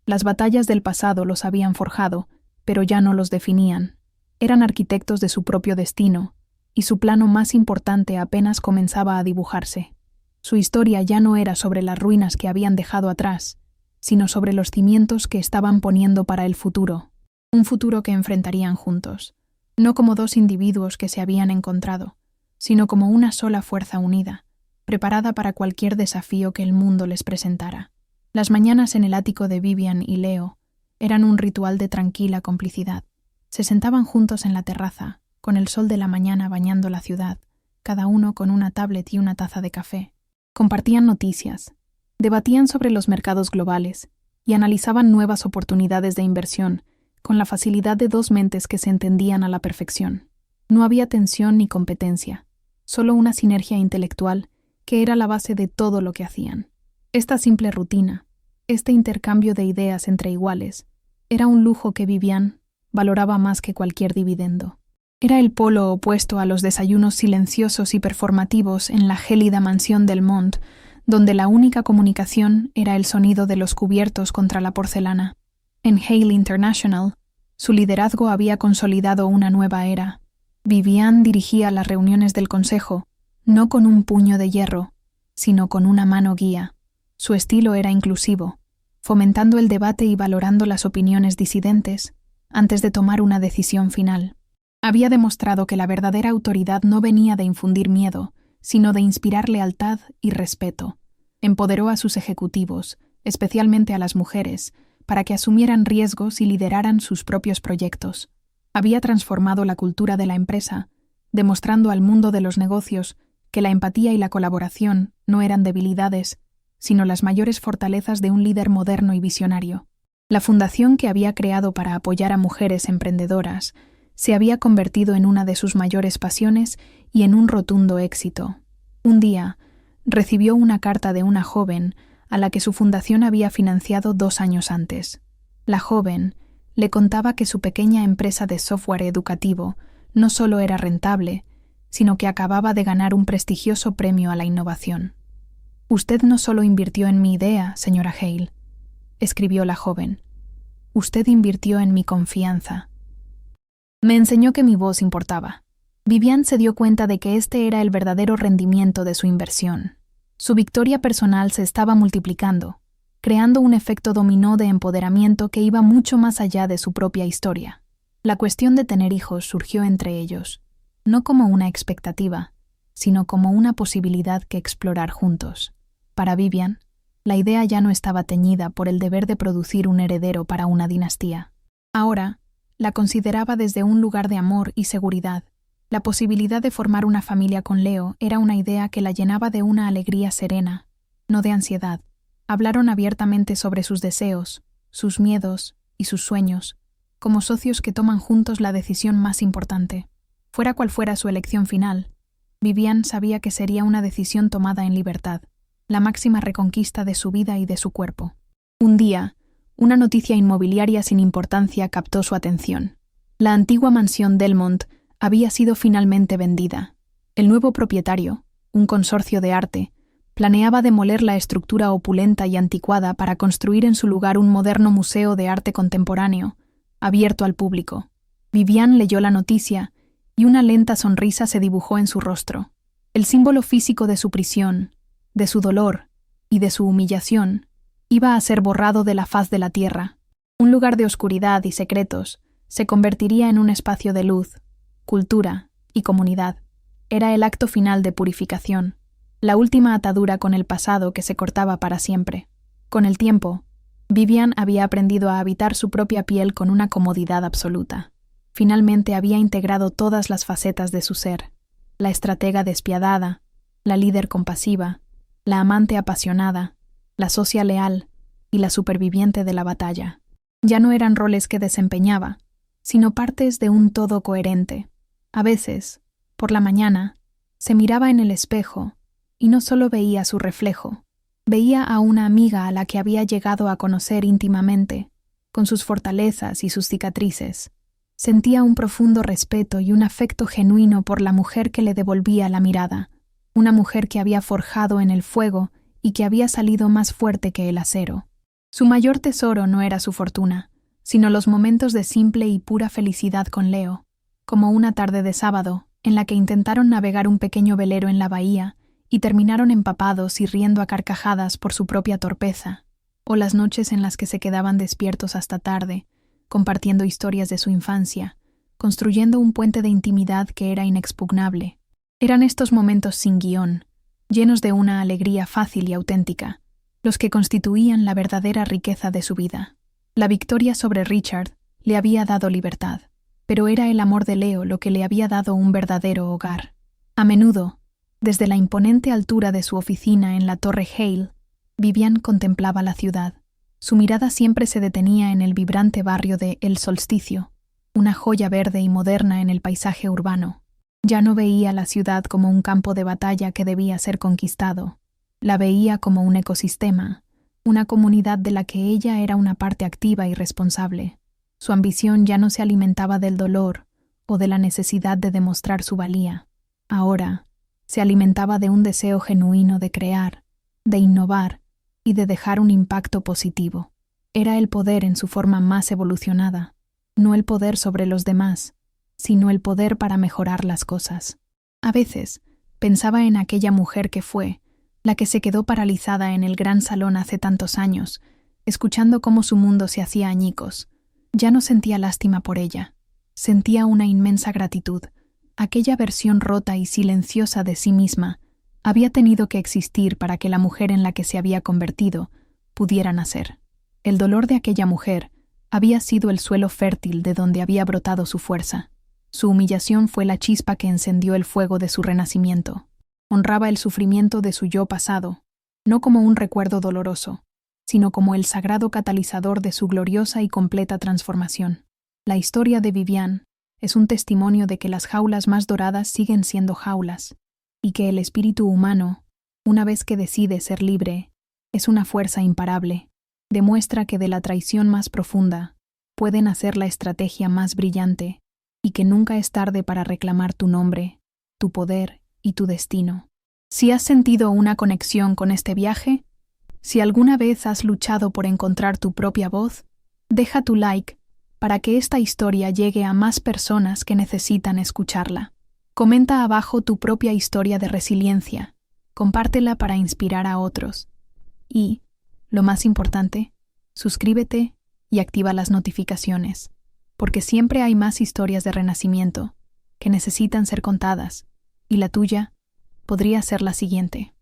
Las batallas del pasado los habían forjado, pero ya no los definían. Eran arquitectos de su propio destino, y su plano más importante apenas comenzaba a dibujarse. Su historia ya no era sobre las ruinas que habían dejado atrás, sino sobre los cimientos que estaban poniendo para el futuro, un futuro que enfrentarían juntos, no como dos individuos que se habían encontrado, sino como una sola fuerza unida, preparada para cualquier desafío que el mundo les presentara. Las mañanas en el ático de Vivian y Leo eran un ritual de tranquila complicidad. Se sentaban juntos en la terraza, con el sol de la mañana bañando la ciudad, cada uno con una tablet y una taza de café. Compartían noticias, debatían sobre los mercados globales y analizaban nuevas oportunidades de inversión con la facilidad de dos mentes que se entendían a la perfección. No había tensión ni competencia, solo una sinergia intelectual que era la base de todo lo que hacían. Esta simple rutina, este intercambio de ideas entre iguales, era un lujo que Vivian valoraba más que cualquier dividendo. Era el polo opuesto a los desayunos silenciosos y performativos en la gélida mansión del Mont, donde la única comunicación era el sonido de los cubiertos contra la porcelana. En Hale International, su liderazgo había consolidado una nueva era. Vivian dirigía las reuniones del consejo, no con un puño de hierro, sino con una mano guía. Su estilo era inclusivo, fomentando el debate y valorando las opiniones disidentes antes de tomar una decisión final. Había demostrado que la verdadera autoridad no venía de infundir miedo, sino de inspirar lealtad y respeto. Empoderó a sus ejecutivos, especialmente a las mujeres, para que asumieran riesgos y lideraran sus propios proyectos. Había transformado la cultura de la empresa, demostrando al mundo de los negocios que la empatía y la colaboración no eran debilidades, sino las mayores fortalezas de un líder moderno y visionario. La fundación que había creado para apoyar a mujeres emprendedoras se había convertido en una de sus mayores pasiones y en un rotundo éxito. Un día, recibió una carta de una joven a la que su fundación había financiado 2 años antes. La joven le contaba que su pequeña empresa de software educativo no solo era rentable, sino que acababa de ganar un prestigioso premio a la innovación. «Usted no solo invirtió en mi idea, señora Hale», escribió la joven. «Usted invirtió en mi confianza». Me enseñó que mi voz importaba. Vivian se dio cuenta de que este era el verdadero rendimiento de su inversión. Su victoria personal se estaba multiplicando, creando un efecto dominó de empoderamiento que iba mucho más allá de su propia historia. La cuestión de tener hijos surgió entre ellos, no como una expectativa, sino como una posibilidad que explorar juntos. Para Vivian, la idea ya no estaba teñida por el deber de producir un heredero para una dinastía. Ahora, la consideraba desde un lugar de amor y seguridad. La posibilidad de formar una familia con Leo era una idea que la llenaba de una alegría serena, no de ansiedad. Hablaron abiertamente sobre sus deseos, sus miedos y sus sueños, como socios que toman juntos la decisión más importante. Fuera cual fuera su elección final, Vivian sabía que sería una decisión tomada en libertad. la máxima reconquista de su vida y de su cuerpo. Un día, una noticia inmobiliaria sin importancia captó su atención. La antigua mansión Delmont había sido finalmente vendida. El nuevo propietario, un consorcio de arte, planeaba demoler la estructura opulenta y anticuada para construir en su lugar un moderno museo de arte contemporáneo, abierto al público. Vivian leyó la noticia y una lenta sonrisa se dibujó en su rostro. El símbolo físico de su prisión, de su dolor y de su humillación, iba a ser borrado de la faz de la tierra. Un lugar de oscuridad y secretos se convertiría en un espacio de luz, cultura y comunidad. Era el acto final de purificación, la última atadura con el pasado que se cortaba para siempre. Con el tiempo, Vivian había aprendido a habitar su propia piel con una comodidad absoluta. Finalmente había integrado todas las facetas de su ser: la estratega despiadada, la líder compasiva, la amante apasionada, la socia leal y la superviviente de la batalla. Ya no eran roles que desempeñaba, sino partes de un todo coherente. A veces, por la mañana, se miraba en el espejo y no solo veía su reflejo, veía a una amiga a la que había llegado a conocer íntimamente, con sus fortalezas y sus cicatrices. Sentía un profundo respeto y un afecto genuino por la mujer que le devolvía la mirada, una mujer que había forjado en el fuego y que había salido más fuerte que el acero. Su mayor tesoro no era su fortuna, sino los momentos de simple y pura felicidad con Leo, como una tarde de sábado en la que intentaron navegar un pequeño velero en la bahía y terminaron empapados y riendo a carcajadas por su propia torpeza, o las noches en las que se quedaban despiertos hasta tarde, compartiendo historias de su infancia, construyendo un puente de intimidad que era inexpugnable. Eran estos momentos sin guión, llenos de una alegría fácil y auténtica, los que constituían la verdadera riqueza de su vida. La victoria sobre Richard le había dado libertad, pero era el amor de Leo lo que le había dado un verdadero hogar. A menudo, desde la imponente altura de su oficina en la Torre Hale, Vivian contemplaba la ciudad. Su mirada siempre se detenía en el vibrante barrio de El Solsticio, una joya verde y moderna en el paisaje urbano. Ya no veía la ciudad como un campo de batalla que debía ser conquistado. La veía como un ecosistema, una comunidad de la que ella era una parte activa y responsable. Su ambición ya no se alimentaba del dolor o de la necesidad de demostrar su valía. Ahora, se alimentaba de un deseo genuino de crear, de innovar y de dejar un impacto positivo. Era el poder en su forma más evolucionada, no el poder sobre los demás, sino el poder para mejorar las cosas. A veces, pensaba en aquella mujer que fue, la que se quedó paralizada en el gran salón hace tantos años, escuchando cómo su mundo se hacía añicos. Ya no sentía lástima por ella, sentía una inmensa gratitud. Aquella versión rota y silenciosa de sí misma había tenido que existir para que la mujer en la que se había convertido pudiera nacer. El dolor de aquella mujer había sido el suelo fértil de donde había brotado su fuerza. Su humillación fue la chispa que encendió el fuego de su renacimiento. Honraba el sufrimiento de su yo pasado, no como un recuerdo doloroso, sino como el sagrado catalizador de su gloriosa y completa transformación. La historia de Vivian es un testimonio de que las jaulas más doradas siguen siendo jaulas, y que el espíritu humano, una vez que decide ser libre, es una fuerza imparable. Demuestra que de la traición más profunda puede nacer la estrategia más brillante, y que nunca es tarde para reclamar tu nombre, tu poder y tu destino. Si has sentido una conexión con este viaje, si alguna vez has luchado por encontrar tu propia voz, deja tu like para que esta historia llegue a más personas que necesitan escucharla. Comenta abajo tu propia historia de resiliencia, compártela para inspirar a otros. Y, lo más importante, suscríbete y activa las notificaciones, porque siempre hay más historias de renacimiento que necesitan ser contadas, y la tuya podría ser la siguiente.